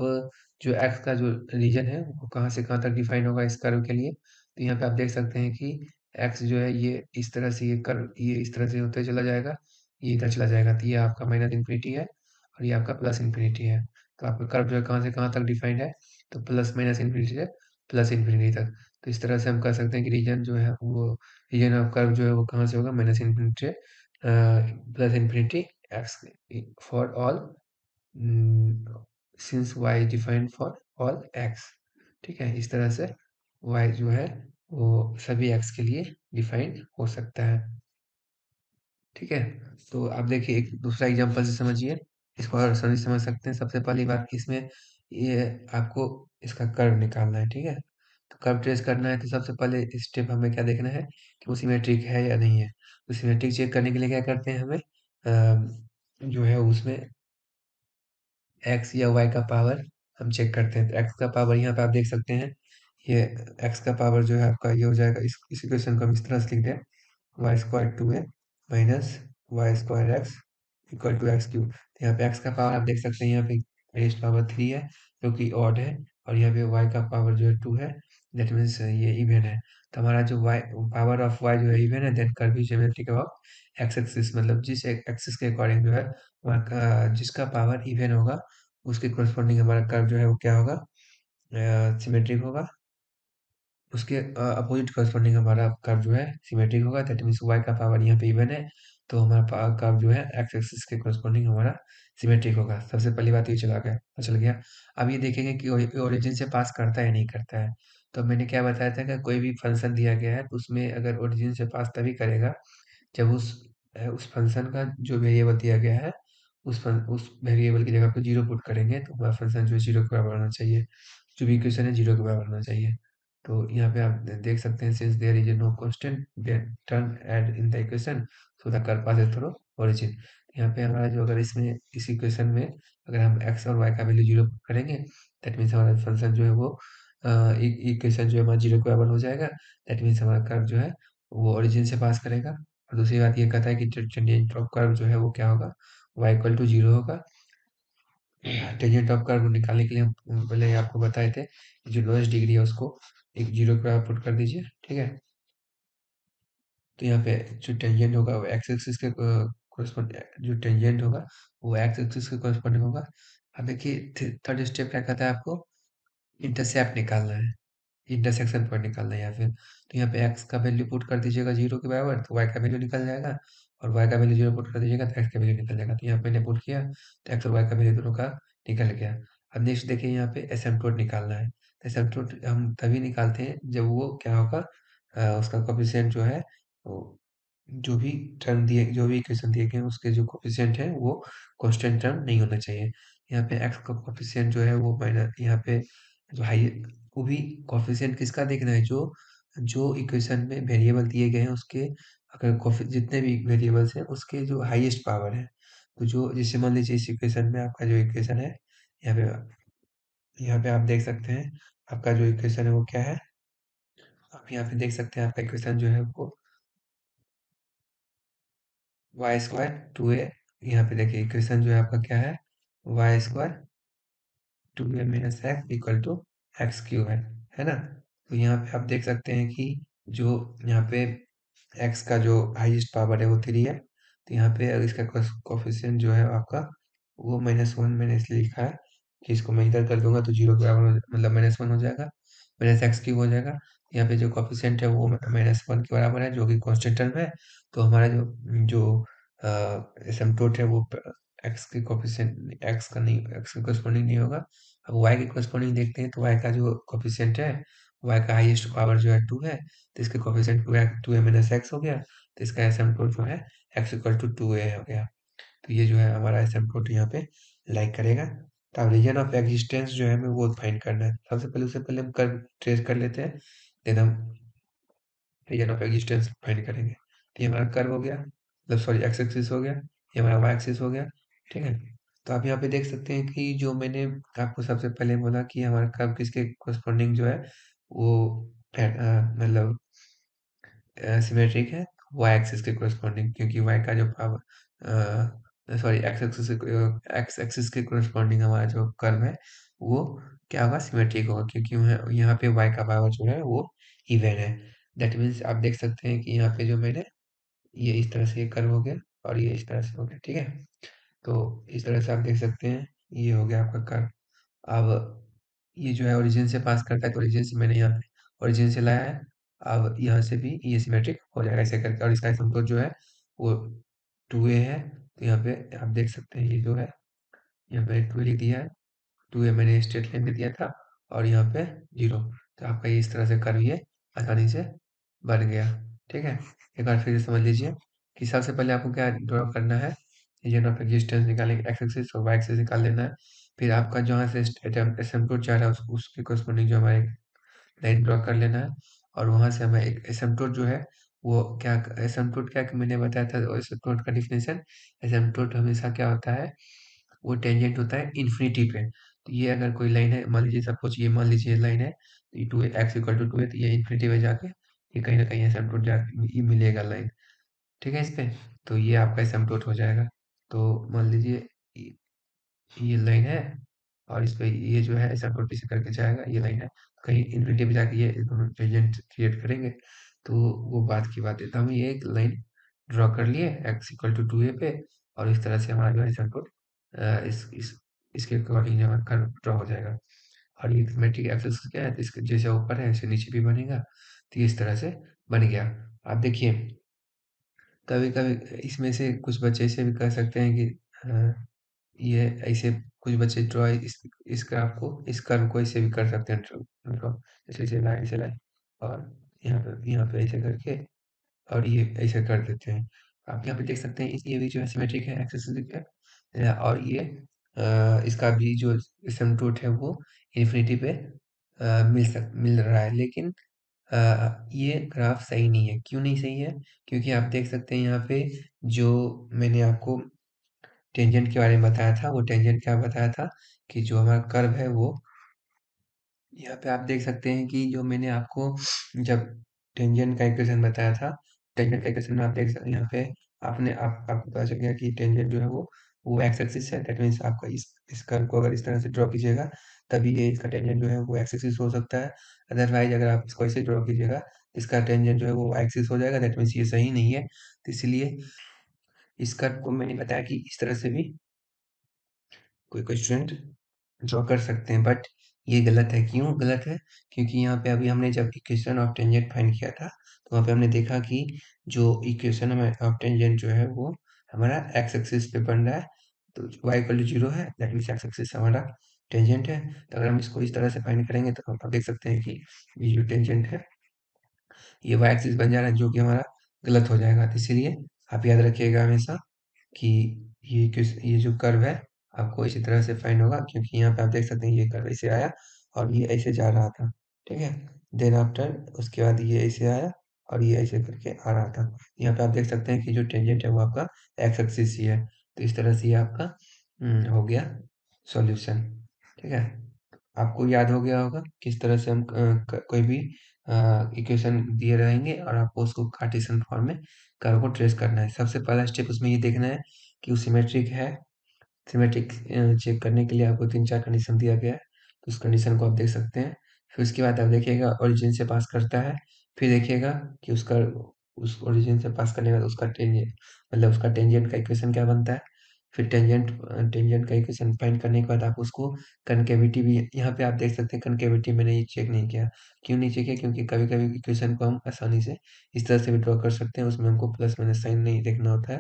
जो एक्स का जो रीजन है वो कहाँ से कहाँ तक डिफाइन होगा इस कर्व के लिए। तो यहाँ पे आप देख सकते हैं कि एक्स जो है ये इस तरह से ये कर्व ये इस तरह से होते चला जाएगा, ये इधर चला जाएगा, तो ये आपका माइनस इन्फिनिटी है और ये आपका प्लस इन्फिनिटी है। तो आपका कर्व जो है कहाँ से कहाँ तक डिफाइंड है, तो प्लस माइनस इन्फिनिटी से प्लस इन्फिनिटी तक। तो इस तरह से हम कह सकते हैं कि रीजन जो है वो रीजन ऑफ कर्व जो है वो कहाँ से होगा, माइनस इन्फिनिटी से plus infinity x for all since y is defined for all x। ठीक है, इस तरह से y जो है वो सभी x के लिए डिफाइंड हो सकता है। ठीक है, तो आप देखिए एक दूसरा एग्जांपल से समझिए, इसको और आसानी से समझ सकते हैं। सबसे पहली बात इसमें ये आपको इसका कर्व निकालना है। ठीक है, तो कर्व ट्रेस करना है तो सबसे पहले स्टेप हमें क्या देखना है कि वो सिमेट्रिक है या नहीं है। तो सिमेट्रिक चेक करने के लिए क्या करते हैं हमें जो है उसमें एक्स या वाई का पावर हम चेक करते हैं। तो एक्स का पावर यहाँ पे आप देख सकते हैं, ये एक्स का पावर जो है आपका ये हो जाएगा, इस इक्वेशन को हम इस तरह से लिख दें, y square two a minus y square x equal to x cube. तो यहाँ पे एक्स का पावर आप देख सकते हैं, यहाँ पे हाईएस्ट पावर 3 है जो कि ऑड है, और यहाँ पे वाई का पावर जो है 2 है, दैट मीन्स ये इवन है। तो हमारा जो वाई पावर ऑफ वाई जो है इवन है, देन कर्व भी सिमेट्रिक ऑफ एक्स एक्सिस, मतलब जिस एक्सिस के अकॉर्डिंग जो है वहाँ का जिसका पावर इवन होगा उसके corresponding हमारा कर्व जो है वो क्या होगा, सिमेट्रिक होगा। उसके अपोजिट corresponding हमारा कर्व जो है सिमेट्रिक होगा, दैट मीन्स y का पावर यहाँ पे इवन है, तो हमारा कर्व जो है एक्स एक्सिस के corresponding हमारा सिमेट्रिक होगा। सबसे पहली बात ये चल गया। अब ये देखेंगे कि ओरिजिन से पास करता है या नहीं करता है। तो मैंने क्या बताया था कि कोई भी फंक्शन दिया गया है तो उसमें अगर ओरिजिन से पास तभी करेगा जब उस फंक्शन का जो वेरिएबल दिया गया है उस वेरिएबल की जगह पे 0 पुट करेंगे तो हमारा फंक्शन जो है 0 के बराबर होना चाहिए। जो भी इक्वेशन है 0 के बराबर होना चाहिए। तो यहाँ पे आप देख सकते हैं, since there is no constant term add in the equation so the curve passes through origin. यहाँ पे हमारा जो अगर इसमें इस इक्वेशन में अगर हम x और y का वैल्यू 0 पुट करेंगे, दैट मीन्स हमारा फंक्शन जो है वो इक्वेशन जो है हमारा 0 के बराबर हो जाएगा। दैट मीन्स हमारा कर्व जो है वो ओरिजिन से पास करेगा। और दूसरी बात ये कहता है कि टेंजेंट ऑफ कर्व जो है वो क्या होगा, y इक्वल टू 0 होगा। टेंजेंट ऑफ कर्व निकालने के लिए हम पहले आपको बताए थे कि जो लोएस्ट डिग्री है उसको एक 0 के बराबर पुट कर दीजिए। ठीक है, तो यहाँ पे जो टेंजेंट होगा वो एक्स एक्सिस के correspond जो टेंजेंट होगा वो एक्स एक्सिस के corresponding होगा। अब देखिए थर्ड स्टेप क्या कहता है, आपको इंटरसेप्ट निकालना है, इंटरसेक्शन पॉइंट निकालना है। या फिर तो यहाँ पे एक्स का वैल्यू पुट कर दीजिएगा 0 के बराबर तो वाई का वैल्यू निकल जाएगा, और वाई का वैल्यू 0 पुट कर दीजिएगा तो एक्स का वैल्यू निकल जाएगा। तो यहाँ पे मैंने पुट किया तो एक्स और वाई का वैल्यू दोनों का निकल गया। अब नेक्स्ट देखिए यहाँ पे एसिम्पटोट निकालना है। एसिम्पटोट हम तभी निकालते हैं जब वो क्या होगा, उसका कोफिशिएंट जो है वो जो भी इक्वेशन दिए गए हैं उसके जो कोफिशिएंट है वो कांस्टेंट टर्म नहीं होना चाहिए। यहाँ पे एक्स का कोफिशिएंट जो है वो माइनस यहाँ पे जो हाई वो भी कोफिशिएंट किसका देखना है, जो जो इक्वेशन में वेरिएबल दिए गए हैं उसके अगर जितने भी वेरिएबल्स हैं उसके जो हाईएस्ट पावर है। तो जो जैसे मान लीजिए इस इक्वेशन में आपका जो इक्वेशन है यहाँ पे आप देख सकते हैं आपका जो इक्वेशन है वो क्या है। आप यहाँ पे देख सकते हैं आपका इक्वेशन जो है वो वाई स्क्वायर टू ए, यहाँ पे देखिए इक्वेशन जो है आपका क्या है, y square two a minus x equal to x cube है ना। तो यहाँ पे आप देख सकते हैं कि जो यहाँ पे एक्स का जो हाईएस्ट पावर है वो 3 है। तो यहाँ पे अगर इसका कोफिशिएंट जो है आपका वो -1 मैंने इसलिए लिखा है कि इसको मैं इधर कर दूंगा तो 0 के बराबर मतलब -1 हो जाएगा, माइनस एक्स क्यूब हो जाएगा। यहाँ पे जो कोफिशिएंट है वो -1 के बराबर है जो कि कांस्टेंट टर्म है। तो हमारा जो जो एसिम्पटोट है वो एक्स के कोफिशिएंट एक्स का नहीं, एक्स के corresponding नहीं होगा। अब वाई के corresponding देखते हैं तो वाई का जो कोफिशिएंट है, वाई का हाईएस्ट पावर जो है 2 है, तो इसके कोफिशिएंट 2a माइनस एक्स हो गया, तो इसका एसिम्पटोट जो है एक्स इक्वल टू 2a हो गया। तो ये जो है हमारा एसिम्पटोट यहाँ पे लाइक करेगा। तो अब रीजन ऑफ एग्जिस्टेंस जो है हमें वो फाइंड करना है। सबसे पहले उससे पहले हम कर्व ट्रेस कर लेते हैं, देन हम रीजन ऑफ एग्जिस्टेंस फाइंड करेंगे। तो ये हमारा कर्व हो गया, मतलब सॉरी एक्स एक्सिस हो गया, ये हमारा वाई एक्सिस हो गया। ठीक है, तो आप यहाँ पे देख सकते हैं कि जो मैंने आपको सबसे पहले बोला कि हमारा कर्व किसके corresponding जो है वो मतलब सिमेट्रिक है, वाई एक्सिस के कोरस्पॉन्डिंग, क्योंकि वाई का जो पावर सॉरी एक्स एक्सिस के कोरस्पॉन्डिंग हमारा जो कर्व है वो क्या होगा, सिमेट्रिक होगा, क्योंकि यहाँ पे वाई का पावर जो है वो इवन है। दैट मीन्स आप देख सकते हैं कि यहाँ पे जो मैंने ये इस तरह से ये कर्व हो गया और ये इस तरह से हो गया, ठीक है। तो इस तरह से आप देख सकते हैं ये हो गया आपका कर्व। अब ये जो है ओरिजिन से पास करता है, तो ओरिजिन से मैंने यहाँ पे ओरिजिन से लाया है। अब यहाँ से भी ये सिमेट्रिक हो जाएगा ऐसे करके, और इसका एसिम्पटोट जो है वो 2a है। तो यहाँ पे आप देख सकते हैं ये जो है यहाँ पे 2a लिख दिया है, 2a मैंने स्ट्रेट लाइन में दिया था, और यहाँ पे 0। तो आपका ये इस तरह से कर्व ये आसानी से बन गया, ठीक है। एक बार फिर से समझ लीजिए कि सबसे पहले आपको क्या ड्रॉ करना है, रीजन ऑफ एग्जिस्टेंस निकालेंगे, एक्स एक्सिस और वाई एक्सिस निकाल लेना है। फिर आपका जहाँ से एसिम्पटोट जा रहा है उसके कोरस्पॉन्डिंग जो हमारे लाइन ड्रॉ कर लेना है, और वहां से हमें एक एसिम्पटोट जो है वो क्या, एसिम्पटोट क्या कि मैंने बताया था एसिम्पटोट का डिफिनेशन। एसिम्पटोट हमेशा क्या होता है, वो टेंजेंट होता है इन्फिनिटी पे। तो ये अगर कोई लाइन है, मान लीजिए सपोज ये मान लीजिए लाइन है, तो ये 2 एक्स इक्वल टू 2 है, तो ये इन्फिनिटी में जाके ये कहीं ना कहीं एसिम्पटोट जा ये मिलेगा लाइन, ठीक है इस पे। तो ये आपका एसिम्पटोट हो जाएगा। तो मान लीजिए ये लाइन है, और इस पे ये जो है ऐसा रोटी से करके जाएगा, ये लाइन है, कहीं इन्फिनिटी पे जाके ये दोनों टेंजेंट क्रिएट करेंगे। तो वो बात की बात है, तो हम ये एक लाइन ड्रॉ कर लिए एक्स इक्वल टू 2a पे, और इस तरह से हमारा जो है सर्कल इस इसके अकॉर्डिंग हमारा कर्व ड्रॉ हो जाएगा। और ये सिमेट्रिक एक्सिस क्या है, तो इसके जैसे ऊपर है ऐसे नीचे भी बनेगा। तो ये इस तरह से बन गया। आप देखिए कभी कभी इसमें से कुछ बच्चे ऐसे भी कर सकते हैं कि ये ऐसे कुछ बच्चे ड्रॉ इस ग्राफ को, इस कर्व को ऐसे भी कर सकते हैं ड्रॉ, जैसे ऐसे लाइन से लाइन, और यहाँ पे ऐसे करके, और ये ऐसे कर देते हैं। आप यहाँ पे देख सकते हैं ये भी जो है सिमेट्रिक है, एक्सिस है, और ये इसका भी जो एसिम्पटोट है वो इन्फिनिटी पे मिल रहा है, लेकिन ये ग्राफ सही नहीं है। क्यों नहीं सही है? क्योंकि आप देख सकते हैं यहाँ पे जो मैंने आपको टेंजेंट के बारे में बताया था, वो टेंजेंट क्या बताया था कि जो हमारा कर्व है वो यहाँ पे आप देख सकते हैं कि जो मैंने आपको जब टेंजेंट का इक्वेशन बताया था, टेंजेंट का इक्वेशन में आप देख सकते हैं यहाँ पे आपको पता चल गया कि टेंजेंट जो है वो एक्स एक्सिस है। दैट मीन्स आपका इस कर्व को अगर इस तरह से ड्रॉ कीजिएगा तभी ये इसका टेंजेंट जो है वो एक्स एक्सिस हो सकता है। अदरवाइज अगर आप इसको ऐसे ड्रॉ कीजिएगा, इसका टेंजेंट जो है वो एक्सिस हो जाएगा, दैट मीन्स ये सही नहीं है। तो इसलिए इस कर्व को मैंने बताया कि इस तरह से भी कोई कोई स्टूडेंट ड्रॉ कर सकते हैं, बट ये गलत है। क्यों गलत है? क्योंकि यहाँ पे अभी हमने जब इक्वेशन ऑफ टेंजेंट फाइंड किया था, तो वहाँ पे हमने देखा कि जो इक्वेशन हमें ऑफ टेंजेंट जो है वो हमारा एक्स एक्सिस पे बन रहा है। तो y इक्वल टू 0 है, दैट मीन्स एक्स एक्सिस हमारा टेंजेंट है। तो अगर हम इसको इस तरह से फाइंड करेंगे तो आप देख सकते हैं कि ये जो टेंजेंट है ये y एक्सिस बन जा रहा है, जो कि हमारा गलत हो जाएगा। तो इसीलिए आप याद रखिएगा हमेशा कि ये जो कर्व है आपको इसी तरह से फाइंड होगा, क्योंकि यहाँ पे आप देख सकते हैं ये कर्व ऐसे आया और ये ऐसे जा रहा था, ठीक है। देन आफ्टर उसके बाद ये ऐसे आया और ये ऐसे करके आ रहा था। यहाँ पे आप देख सकते हैं कि जो टेंजेंट है वो आपका एक्स एक्सिस ही है। तो इस तरह से ये आपका हो गया सॉल्यूशन, ठीक है। आपको याद हो गया होगा किस तरह से हम कोई भी इक्वेशन दिए रहेंगे और आपको उसको कार्टेशियन फॉर्म में कर्व को ट्रेस करना है। सबसे पहला स्टेप उसमें ये देखना है कि वो सिमेट्रिक है। सिमेट्रिक चेक करने के लिए आपको 3-4 कंडीशन दिया गया है, तो उस कंडीशन को आप देख सकते हैं। फिर उसके बाद आप देखिएगा ओरिजिन से पास करता है, फिर देखिएगा कि उसका उस ओरिजिन से पास करने के बाद उसका टेंजेंट, मतलब उसका टेंजेंट का इक्वेशन क्या बनता है। फिर टेंजेंट का इक्वेशन फाइंड करने के बाद आप उसको कनकेविटी भी यहाँ पे आप देख सकते हैं, कनकेविटी मैंने ये चेक नहीं किया। क्यों नहीं चेक किया? क्योंकि कभी-कभी इक्वेशन को हम आसानी से इस तरह से भी ड्रॉ कर सकते हैं, उसमें हमको प्लस माइनस साइन नहीं देखना होता है।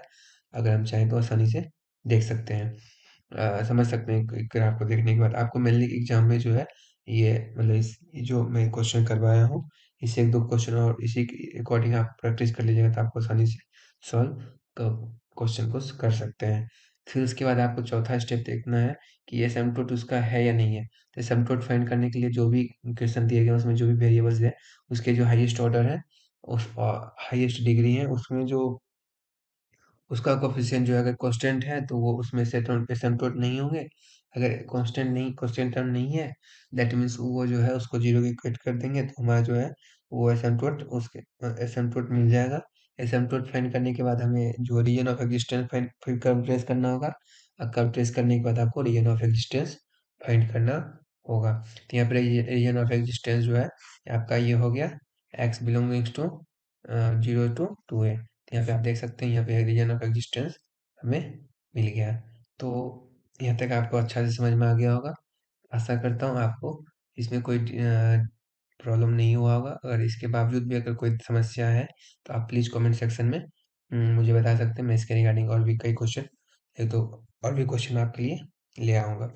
अगर हम चाहें तो आसानी से देख सकते हैं। समझ सकते हैं कि ग्राफ को देखने के बाद आपको मेनली एग्जाम में जो है ये मतलब इस ये जो मैं क्वेश्चन करवाया हूँ, इससे 1-2 क्वेश्चन और इसी के अकॉर्डिंग आप प्रैक्टिस कर लीजिएगा, तो आपको आसानी से सॉल्व क्वेश्चन को कर सकते हैं। फिर उसके बाद आपको चौथा स्टेप देखना है कि ये एसिम्पटोट उसका है या नहीं है। तो एसिम्पटोट फाइंड करने के लिए जो भी क्वेश्चन दिए गए हैं उसमें जो भी वेरिएबल्स है उसके जो हाईएस्ट ऑर्डर है उस हाईएस्ट डिग्री है उसमें जो उसका कोएफ़िशिएंट जो है अगर कांस्टेंट है तो वो उसमें से एसिम्पटोट नहीं होंगे। अगर कांस्टेंट टर्म नहीं है, दैट मीन्स वो जो है उसको 0 की इक्वेट कर देंगे, तो हमारा जो है वो एसिम्पटोट उसके एसिम्पटोट मिल जाएगा। एसिम्पटोट फाइंड करने के बाद हमें जो रीजन ऑफ एग्जिस्टेंस फाइंड फिर कर्व ट्रेस करना होगा, और कर्व ट्रेस करने के बाद आपको रीजन ऑफ एग्जिस्टेंस फाइंड करना होगा। तो यहाँ पर रीजन ऑफ एग्जिस्टेंस जो है आपका ये हो गया x belongings to 0 to 2a। तो यहाँ पे आप देख सकते हैं, यहाँ पे रीजन ऑफ एग्जिस्टेंस हमें मिल गया। तो यहाँ तक आपको अच्छा से समझ में आ गया होगा। आशा करता हूँ आपको इसमें कोई प्रॉब्लम नहीं हुआ होगा। अगर इसके बावजूद भी अगर कोई समस्या है तो आप प्लीज़ कमेंट सेक्शन में मुझे बता सकते हैं। मैं इसके रिगार्डिंग और भी कई क्वेश्चन, एक तो और भी क्वेश्चन आपके लिए ले आऊँगा।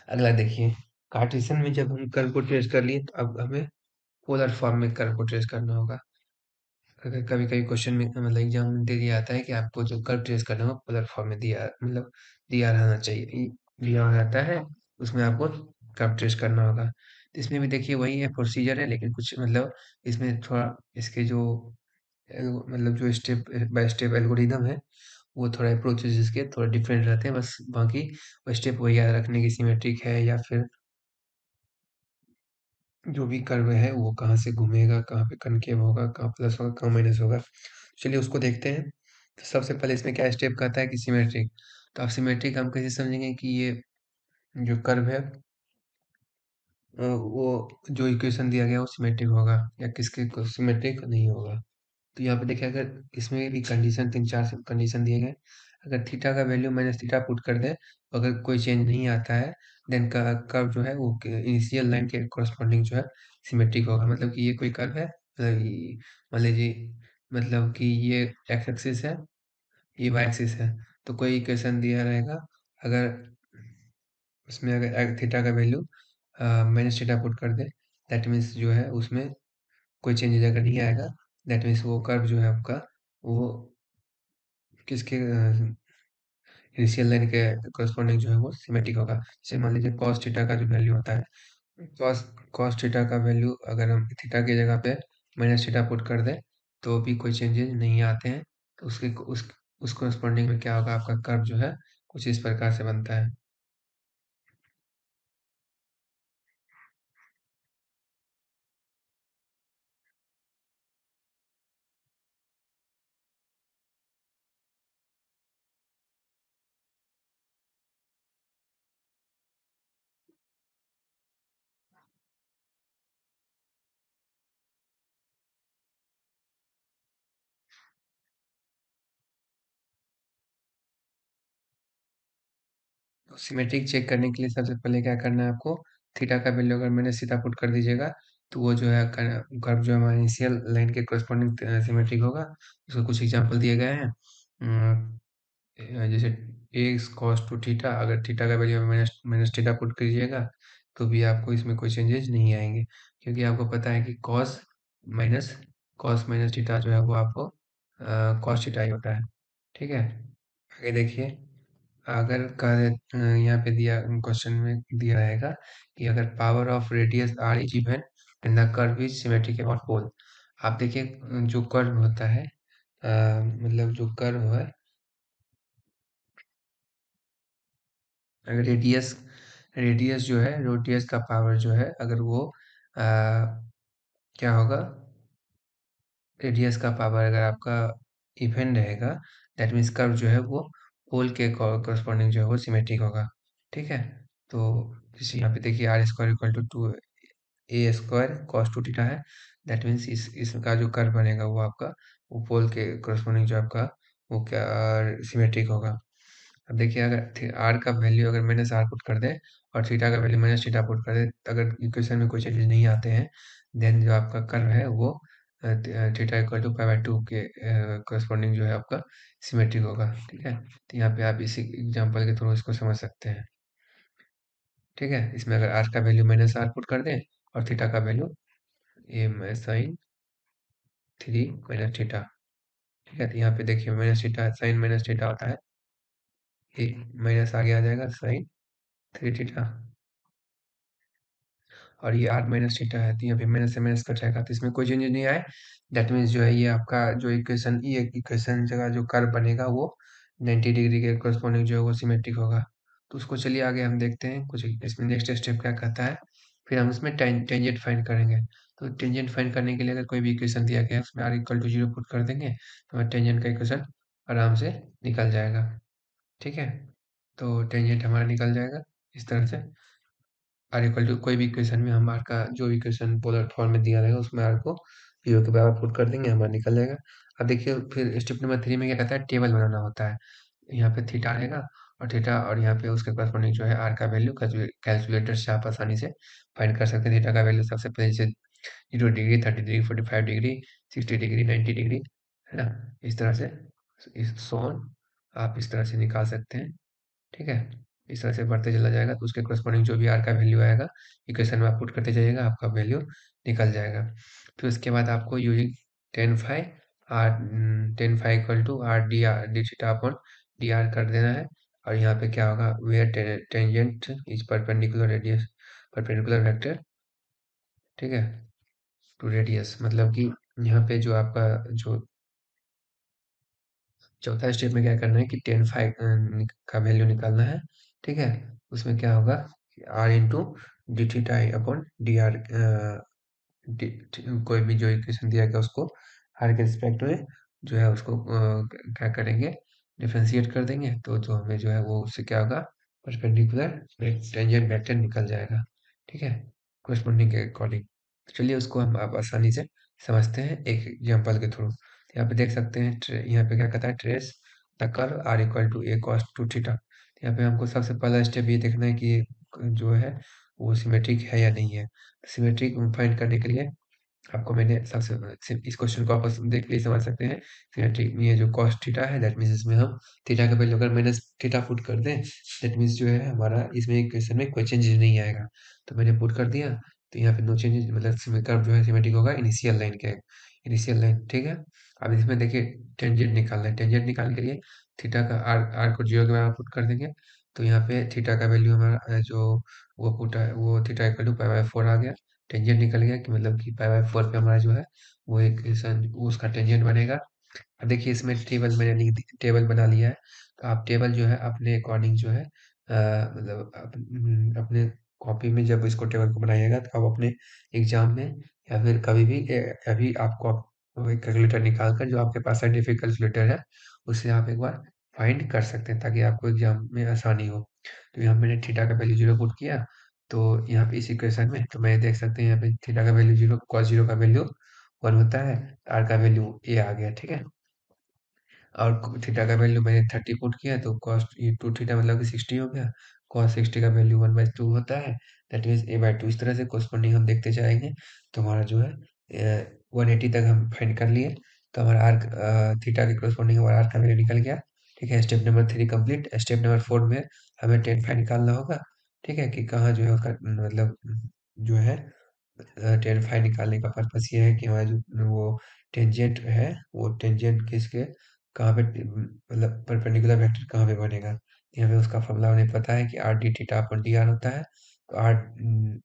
अगला देखिए, कार्टेशियन में जब हम कर्व को ट्रेस कर लिए तो अब हमें पोलर फॉर्म में कर्व को ट्रेस करना होगा। अगर कभी-कभी क्वेश्चन में मतलब एग्जाम में दे दिया जाता है कि आपको जो कर्व ट्रेस करना होगा पोलर फॉर्म में दिया, मतलब दिया रहना चाहिए, दिया रहता है, उसमें आपको कर्व ट्रेस करना होगा। तो इसमें भी देखिए वही है, प्रोसीजर है, लेकिन कुछ मतलब इसमें थोड़ा इसके जो मतलब जो स्टेप बाय स्टेप एल्गोरिदम है वो थोड़ा अप्रोचेस इसके थोड़ा डिफरेंट रहते हैं। बस बाकी वो स्टेप वही याद रखने की, सिमेट्रिक है या फिर जो भी कर्व है वो कहाँ से घूमेगा, कहाँ पे कनकेव होगा, कहाँ प्लस होगा, कहाँ माइनस होगा। चलिए उसको देखते हैं। तो सबसे पहले इसमें क्या स्टेप कहता है कि सिमेट्रिक। तो आप सिमेट्रिक हम कैसे समझेंगे कि ये जो कर्व है वो जो इक्वेशन दिया गया वो सिमेट्रिक होगा या किसके सिमेट्रिक नहीं होगा। तो यहाँ पे देखिए, अगर इसमें भी कंडीशन 3-4 कंडीशन दिए गए। अगर थीटा का वैल्यू माइनस थीटा पुट कर दें, अगर कोई चेंज नहीं आता है, देन का कर्व जो है वो इनिशियल लाइन के कॉरस्पॉन्डिंग जो है सिमेट्रिक होगा। मतलब कि ये कोई कर्व है, मान लीजिए मतलब कि ये एक्स एक्सिस है, ये वाई एक्सिस है। तो कोई इक्वेशन दिया रहेगा, अगर उसमें अगर थीटा का वैल्यू माइनस थीटा पुट कर दे, दैट मीन्स जो है उसमें कोई चेंजेज अगर नहीं आएगा, दैट मीन्स वो कर्व जो है आपका वो किसके इनिशियल लाइन के कॉरस्पॉन्डिंग जो है वो सिमेट्रिक होगा। जैसे मान लीजिए कॉस थीटा का जो वैल्यू होता है, कॉस कॉस थीटा का वैल्यू अगर हम थीटा की जगह पे माइनस थीटा पुट कर दें तो भी कोई चेंजेस नहीं आते हैं। तो उस कॉरस्पॉन्डिंग में क्या होगा, आपका कर्व जो है कुछ इस प्रकार से बनता है। तो सिमेट्रिक चेक करने के लिए सबसे पहले क्या करना है आपको, थीटा का वैल्यू अगर मैंने सीधा पुट कर दीजिएगा तो वो जो है कर्व जो हमारा इनिशियल लाइन के कॉरस्पॉन्डिंग सिमेट्रिक होगा। उसका कुछ एग्जांपल दिए गए हैं। जैसे एक्स कॉस टू थीटा, अगर थीटा का value minus minus theta put कीजिएगा तो भी आपको इसमें कोई चेंजेस नहीं आएंगे, क्योंकि आपको पता है कि माइनस कॉस माइनस थीटा जो है वो आपको कॉस थीटा ही होता है। ठीक है, आगे देखिए। अगर यहाँ पे दिया क्वेश्चन में दिया रहेगा कि अगर power of radius r is even and the curve is symmetric about pole. आप देखिए जो कर्व होता है, मतलब जो कर्व है, अगर रेडियस रेडियस जो है, रेडियस का पावर जो है, अगर वो आ, क्या होगा, रेडियस का पावर अगर आपका इवन रहेगा, दैट मीन्स कर्व जो है वो पोल के कॉरस्पॉन्डिंग जो है वो सिमेट्रिक होगा। ठीक है, तो जैसे यहाँ पे देखिए r square equal to 2a² cos 2 theta है। दैट मीन्स इसका जो कर्व बनेगा वो आपका वो पोल के कॉरस्पॉन्डिंग जो आपका वो क्या सिमेट्रिक होगा। अब देखिए, अगर आर का वैल्यू अगर माइनस आर पुट कर दे और थीटा का वैल्यू माइनस थीटा पुट कर दे, अगर इक्वेशन में कोई चेंजेस नहीं आते हैं, देन जो आपका कर्व है वो थीटा इक्वल टू पाई/2 के कॉरस्पॉन्डिंग जो है आपका सिमेट्रिक होगा। ठीक है, तो यहाँ पे आप इसी एग्जांपल के थ्रू इसको समझ सकते हैं। ठीक है, इसमें अगर आर का वैल्यू माइनस आर पुट कर दें और थीटा का वैल्यू ए साइन 3 माइनस थीटा। ठीक है, तो यहाँ पे देखिए minus theta sine minus theta होता है, ए माइनस आगे आ जाएगा साइन 3 थीटा, और ये आर माइनस थीटा है, तो यहाँ पे माइनस से माइनस कट जाएगा, तो इसमें कोई चेंज नहीं आए। दैट मीन्स जो है ये आपका जो इक्वेशन, ये इक्वेशन जगह जो कर्व बनेगा वो 90 डिग्री के corresponding जो है वो सिमेट्रिक होगा। तो उसको चलिए आगे हम देखते हैं कुछ इसमें नेक्स्ट स्टेप क्या कहता है, फिर हम इसमें टेंजेंट फाइंड करेंगे। तो टेंजेंट फाइंड करने के लिए अगर कोई भी इक्वेशन दिया गया है उसमें r equal to zero put कर देंगे तो हमारा टेंजेंट का इक्वेशन आराम से निकल जाएगा। ठीक है, तो टेंजेंट हमारा निकल जाएगा इस तरह से। आर इक्वल टू कोई भी इक्वेशन में हम आर का जो इक्वेशन पोलर फॉर्म में दिया रहेगा उसमें आर को जीरो के बराबर पुट कर देंगे, हमारा निकल जाएगा। अब देखिए फिर स्टेप नंबर 3 में क्या कहता है, टेबल बनाना होता है। यहाँ पे थीटा रहेगा और थीटा और यहाँ पे उसके करस्पॉन्डिंग जो है आर का वैल्यू कैलकुलेटर से आप आसानी से फाइंड कर सकते हैं। थीटा का वैल्यू सबसे पहले से 0 degree, 30 degree, 45 degree, 60 degree, 90 degree, है ना, इस तरह से इस सोन आप इस तरह से निकाल सकते हैं। ठीक है, इस तरह से बढ़ते चला जाएगा तो उसके करस्पॉन्डिंग जो भी आर का वैल्यू आएगा इक्वेशन में आप पुट करते जाइएगा, आपका वैल्यू निकल जाएगा। फिर उसके बाद आपको using tan phi r tan phi equal to r d theta upon d r कर देना है। और यहाँ पे क्या होगा, where tangent is perpendicular radius perpendicular vector, ठीक है, टू रेडियस, मतलब कि यहाँ पे जो आपका जो चौथा स्टेप में क्या करना है कि टेन फाइव का वैल्यू निकालना है। ठीक है, उसमें क्या होगा, r into d theta upon d r, कोई भी जो इक्वेशन दिया गया उसको आर के रिस्पेक्ट में जो है उसको क्या करेंगे, डिफरेंशिएट कर देंगे तो जो हमें जो है वो उससे क्या होगा, परपेंडिकुलर टेंजेंट वेक्टर निकल जाएगा। ठीक है, कोरस्पॉन्डिंग के अकॉर्डिंग। तो चलिए उसको हम आप आसानी से समझते हैं एक एग्जांपल के थ्रू। यहाँ पे देख सकते हैं यहाँ पे क्या कहता है, trace the curve r equal to a cos two theta. यहाँ पे हमको सबसे पहला स्टेप ये देखना है कि जो है वो सिमेट्रिक है या नहीं है। सिमेट्रिक फाइंड करने के लिए आपको मैंने सबसे इस क्वेश्चन को आप देख के समझ सकते हैं। सिमेट्रिक ये जो cos थीटा है दैट मीन्स इसमें हम थीटा का वैल्यू अगर माइनस थीटा पुट कर दें दैट मीन्स जो है हमारा इसमें इक्वेशन में कोई चेंजेस नहीं आएगा। तो मैंने पुट कर दिया तो यहाँ पे नो चेंजेस, मतलब कर्व जो है सिमेट्रिक होगा इनिशियल लाइन के, इनिशियल लाइन। ठीक है, अब इसमें देखिए टेंजेंट निकालना है। टेंजेंट निकालने के लिए थीटा का आर आर को जीरो के बराबर पुट कर देंगे तो यहाँ पे थीटा का वैल्यू हमारा जो वो पुट है वो theta equal to pi by 4 आ गया। टेंजेंट निकल गया कि मतलब कि पाई बाय 4 पे हमारा जो है वो एक वो उसका टेंजेंट बनेगा। अब देखिए इसमें टेबल मैंने टेबल बना लिया है। तो आप टेबल जो है अपने अकॉर्डिंग जो है मतलब अपने कॉपी में जब इसको टेबल को बनाइएगा तो आप अपने एग्जाम में या फिर कभी भी अभी आपको एक कैलकुलेटर निकाल कर जो आपके पास साइंटिफिक कैलकुलेटर है उससे आप एक बार फाइंड कर सकते हैं ताकि आपको एग्जाम में आसानी हो। तो यहाँ मैंने थीटा का वैल्यू जीरो पुट किया तो यहाँ पे इस इक्वेशन में तो मैं देख सकते हैं यहाँ पे थीटा का वैल्यू जीरो, कॉस जीरो का वैल्यू 1 होता है, आर का वैल्यू ए आ गया। ठीक है, और थीटा का वैल्यू मैंने 30 पुट किया तो कॉस ये टू थीटा मतलब कि 60 हो गया। कॉस 60 का वैल्यू 1/2 होता है, दैट मीन्स a/2। इस तरह से कोरस्पॉन्डिंग हम देखते जाएंगे तो हमारा जो है 180 तक हम फाइंड कर लिए। तो हमारा आर थीटा के कोरस्पॉन्डिंग हमारा आर का वैल्यू निकल गया। ठीक है, step number 3 complete. Step number 4 में हमें टेन फाइंड निकालना होगा। ठीक है, कि कहाँ जो है उसका मतलब जो है टेन फाइंड निकालने का पर्पस ये है कि हमारा जो वो टेंजेंट है वो टेंजेंट किसके कहाँ पे मतलब परपेंडिकुलर वेक्टर कहाँ पे बनेगा। यहाँ पे उसका फॉर्मूला उन्हें पता है कि are d theta upon d are होता है। तो आर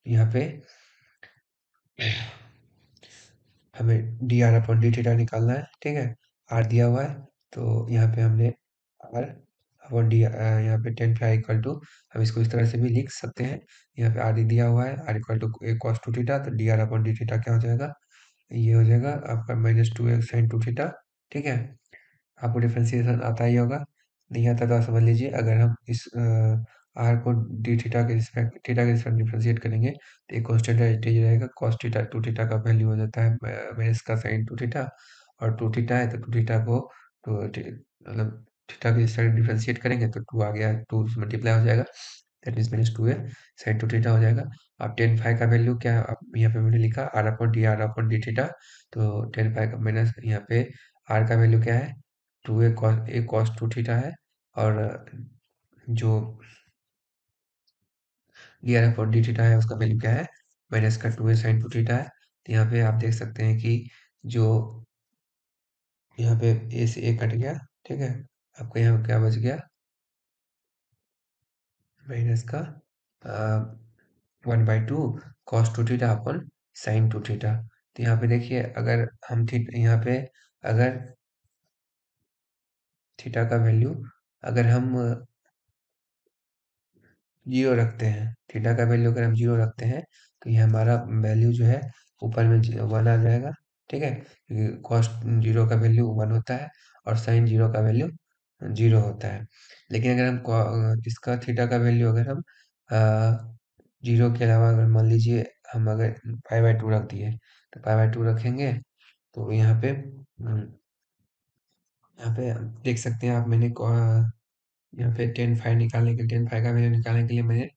यहाँ पे हमें D r upon d theta निकालना है। ठीक है, आर दिया हुआ है तो यहाँ पे हमने आर अपॉन डी यहाँ पे टेन फाइव इक्वल टू हम इसको इस तरह से भी लिख सकते हैं। यहाँ पे आर दिया हुआ है, r equal to a cos two theta, तो d r upon d theta क्या हो जाएगा, ये हो जाएगा आपका -2x sin टू थीटा। ठीक है, आपको डिफरेंशिएशन आता ही होगा, नहीं आता तो आप समझ लीजिए। अगर हम इस आर को डी थीटा के रिस्पेक्ट थीटा के रिस्पेक्ट डिफरेंशिएट करेंगे तो एक कांस्टेंट स्टेज रहेगा कॉस थीटा, टू थीटा का वैल्यू हो जाता है माइनस का साइन टू थीटा, और टू थीटा है तो टू थीटा को मतलब थीटा के रिस्पेक्ट डिफरेंशिएट करेंगे तो टू आ गया, टू मल्टीप्लाई हो जाएगा, that means -2a sin two theta हो जाएगा। अब टेन फाइव का वैल्यू क्या है, अब यहाँ पे मैंने लिखा आर अपॉन डी थीटा। तो टेन फाइव का माइनस यहाँ पे आर का वैल्यू क्या है, 2a cos टू थीटा है, और जो D r upon d theta है उसका वैल्यू क्या है, माइनस का 2a sin टू थीटा है। तो यहाँ पे आप देख सकते हैं कि जो यहाँ पे ए से ए कट गया। ठीक है, आपको यहाँ क्या बच गया, माइनस का 1/2 cos two theta upon sine two theta. तो यहाँ पे देखिए अगर हम यहाँ पे अगर थीटा का वैल्यू अगर हम जीरो रखते हैं, थीटा का वैल्यू अगर हम जीरो रखते हैं तो ये हमारा वैल्यू जो है ऊपर में 1 आ जाएगा, ठीक है, क्योंकि कॉस्ट जीरो का वैल्यू 1 होता है और साइन जीरो का वैल्यू जीरो होता है। लेकिन अगर हम इसका थीटा का वैल्यू अगर हम जीरो के अलावा अगर मान लीजिए हम अगर पाई/2 रख दिए, तो पाई/2 रखेंगे तो यहाँ पे देख सकते हैं आप, मैंने यहाँ पे टेन फाइव निकालने के लिए, टेन फाइव का वैल्यू निकालने के लिए मैंने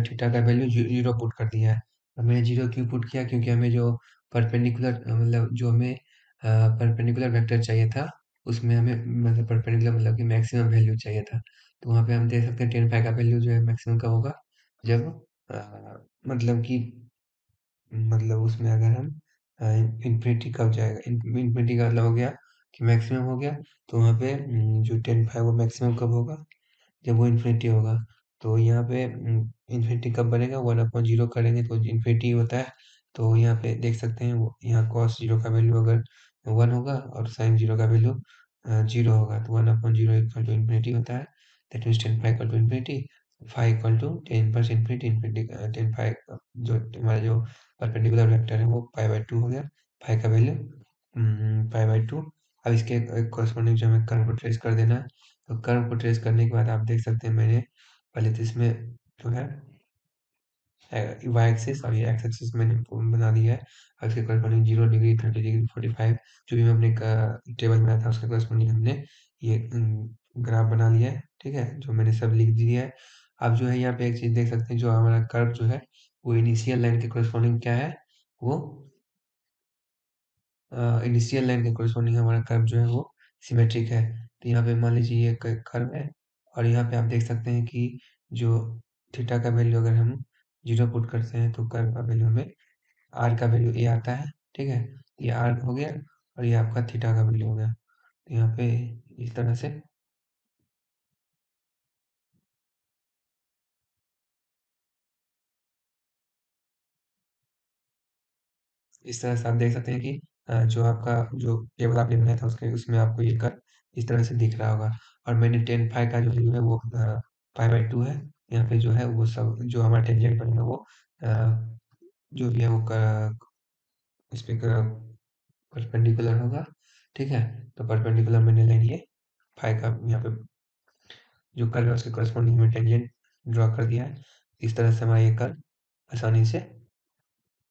थीटा का वैल्यू जीरो पुट कर दिया है। अब मैंने जीरो क्यों पुट किया, क्योंकि हमें जो परपेंडिकुलर मतलब जो हमें परपेंडिकुलर वेक्टर चाहिए था, उसमें हमें मतलब परपेंडिकुलर मतलब कि मैक्सिमम वैल्यू चाहिए था। तो वहाँ पे हम देख सकते हैं टेन फाइव का वैल्यू जो है मैक्सिमम कब होगा, जब मतलब कि मतलब उसमें अगर हम इन्फिनिटी कब जाएगा, इन्फिनिटी का मतलब हो गया कि मैक्सिमम हो गया, तो वहाँ पे जो टेन फाइव वो मैक्सिमम कब होगा, जब वो इन्फिनिटी होगा। तो यहाँ पे इन्फिनिटी कब बनेगा, 1/0 करेंगे तो इन्फिनिटी होता है। तो यहाँ पे देख सकते हैं वो यहाँ कॉस जीरो का वैल्यू अगर 1 होगा और साइन जीरो का वैल्यू जीरो होगा, तो 1/0 इक्वल टू इन्फिनिटी होता है। That means tan phi equal to infinity, phi equal to tan plus infinity, infinity tan phi जो हमारा जो परपेंडिकुलर वेक्टर है वो पाई/2 हो गया, फाइव का वैल्यू पाई/2। अब इसके कॉरस्पॉन्डिंग जो हमें कर्व को ट्रेस कर देना है। तो कर्व को ट्रेस करने के बाद आप देख सकते हैं मैंने पहले तो इसमें जो है वाई एक्सिस और ये एक्स एक्सिस मैंने बना दिया है। और इसके कॉरस्पॉन्डिंग 0 डिग्री, 30 डिग्री, 45 जो भी हमने टेबल में आया था उसके कॉरस्पॉन्डिंग हमने ये ग्राफ बना लिया है, ठीक है, जो मैंने सब लिख दिया है। अब जो है यहाँ पे एक चीज देख सकते हैं, जो हमारा कर्व जो है वो इनिशियल लाइन के कॉरस्पॉन्डिंग क्या है, वो इनिशियल लाइन के कॉरस्पॉन्डिंग हमारा कर्व जो है वो सिमेट्रिक है। तो यहाँ पे मान लीजिए ये कर्व है और यहाँ पे आप देख सकते हैं कि जो थीटा का वैल्यू अगर हम जीरो पुट करते हैं तो कर्व का वैल्यू हमें आर का वैल्यू ए आता है, ठीक है, ये आर हो गया और ये आपका थीटा का वैल्यू हो गया। तो यहाँ पे इस तरह से आप देख सकते हैं कि जो आपका जो टेबल आपने बनाया था उसके उसमें आपको ये कर्व इस तरह से दिख रहा होगा। और मैंने टेन फाइव का जो वैल्यू है वो पाई/2 है। यहाँ पे जो है वो सब जो हमारा टेंजेंट बनेगा वो अ, जो भी है वो इस पे परपेंडिकुलर होगा, ठीक है। तो परपेंडिकुलर मैंने ले लिए फाइव का, यहाँ पे जो कर्व है उसके करस्पॉन्डिंग में टेंजेंट ड्रॉ कर दिया है। इस तरह से हमारा ये कर्व आसानी से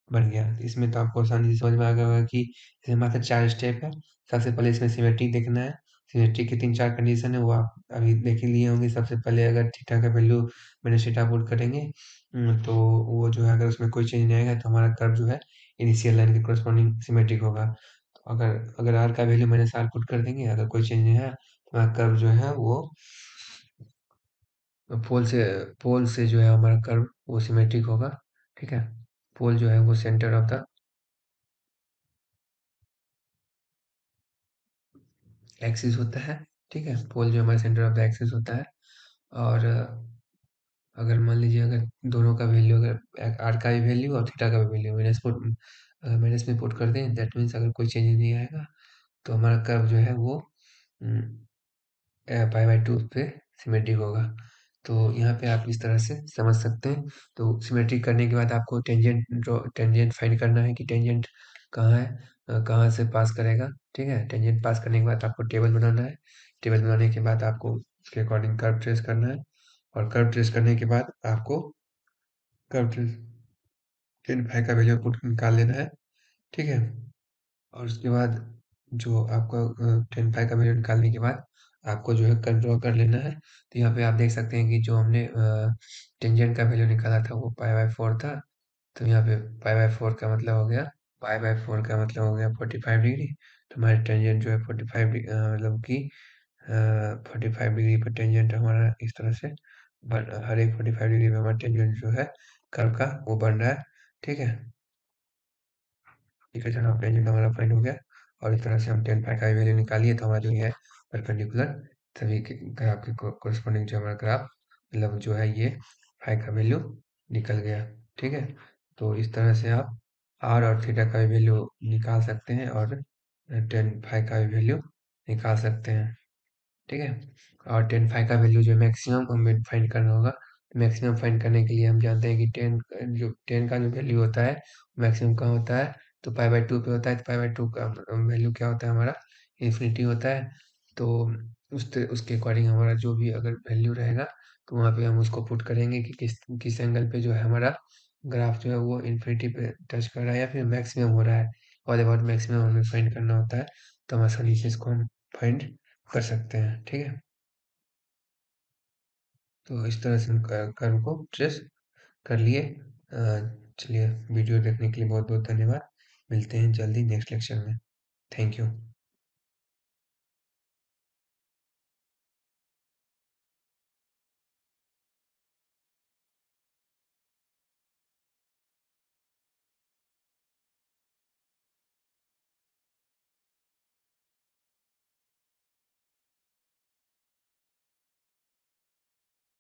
बन गया। तो इसमें तो आपको आसानी से समझ में आ गया होगा कि इसमें मात्र 4 स्टेप है। सबसे पहले इसमें सिमेट्री देखना है। सिमेट्री के 3-4 कंडीशन है वो आप अभी देख ही लिए होंगे। सबसे पहले अगर थीटा का वैल्यू मैंने थीटा पुट करेंगे तो वो जो है अगर उसमें कोई चेंज नहीं आएगा तो हमारा कर्व जो है इनिशियल लाइन के कॉरस्पॉन्डिंग सिमेट्रिक होगा। तो अगर अगर आर का वैल्यू मैंने सार पुट कर देंगे, अगर कोई चेंज नहीं है तो हमारा कर्व जो है वो पोल से पोल से जो है हमारा कर्व वो सिमेट्रिक होगा, ठीक है। पोल जो है वो सेंटर ऑफ द एक्सिस होता है, ठीक है, पोल जो हमारे सेंटर ऑफ द एक्सिस होता है। और अगर मान लीजिए अगर दोनों का वैल्यू अगर आर का भी वैल्यू और थीटा का भी वैल्यू माइनस में पुट कर दें, दैट मीन्स अगर कोई चेंज नहीं आएगा तो हमारा कर्व जो है वो पाई/2 पे सिमेट्रिक होगा। तो यहाँ पे आप इस तरह से समझ सकते हैं। तो सिमेट्रिक करने के बाद आपको टेंजेंट फाइंड करना है कि टेंजेंट कहाँ है, कहाँ से पास करेगा, ठीक है। टेंजेंट पास करने के बाद आपको टेबल बनाना है। टेबल बनाने के बाद आपको उसके अकॉर्डिंग कर्व ट्रेस करना है और कर्व ट्रेस करने के बाद आपको कर्व ट्रेस टेन फाइव का वैल्यू पुट निकाल लेना है, ठीक है। और उसके बाद जो आपका टेन फाइव का वैल्यू निकालने के बाद आपको जो है कर्व ड्रॉ कर लेना है। तो यहाँ पे आप देख सकते हैं कि जो हमने टेंजेंट का वैल्यू निकाला था वो पाई/4 था। तो यहाँ पे पाई/4 का मतलब हो गया, पाई/4 का मतलब हो गया 45 डिग्री। तो हमारे टेंजेंट जो है 45 मतलब कि 45 डिग्री पर टेंजेंट हमारा इस तरह से हर एक 45 डिग्री में हमारा टेंजेंट जो है कर्व का वो बन रहा है, ठीक है। ठीक है, चलो टेंजेंट हमारा फाइंड हो गया। और इस तरह से हम टेन फाइव का वैल्यू निकालिए तो हमारा जो ये है परपेंडिकुलर सभी के ग्राफ के कोरस्पॉन्डिंग जो हमारा ग्राफ मतलब जो है ये फाइव का वैल्यू निकल गया, ठीक है। तो इस तरह से आप आर और थीटा का भी वैल्यू निकाल सकते हैं और टेन फाइव का भी वैल्यू निकाल सकते हैं, ठीक है। और टेन फाइव का वैल्यू जो मैक्सिमम हमें फाइंड करना होगा, मैक्सिमम फाइंड करने के लिए हम जानते हैं कि 10 का जो वैल्यू होता है मैक्सिमम कहाँ होता है, तो पाई बाई 2 पे होता है। तो पाई बाई 2 का वैल्यू क्या होता है हमारा, इन्फिनिटी होता है। तो उसके अकॉर्डिंग हमारा जो भी अगर वैल्यू रहेगा तो वहाँ पे हम उसको पुट करेंगे कि किस किस एंगल पे जो है हमारा ग्राफ जो है वो इन्फिनिटी पे टच कर रहा है या फिर मैक्सिमम हो रहा है। और अबाउट मैक्सिमम हमें फाइंड करना होता है, तो हम आसानी से इसको हम फाइंड कर सकते हैं, ठीक है। तो इस तरह से हम कर्व को ट्रेस कर लिए। चलिए, वीडियो देखने के लिए बहुत बहुत धन्यवाद। मिलते हैं जल्दी नेक्स्ट लेक्चर में। Thank you.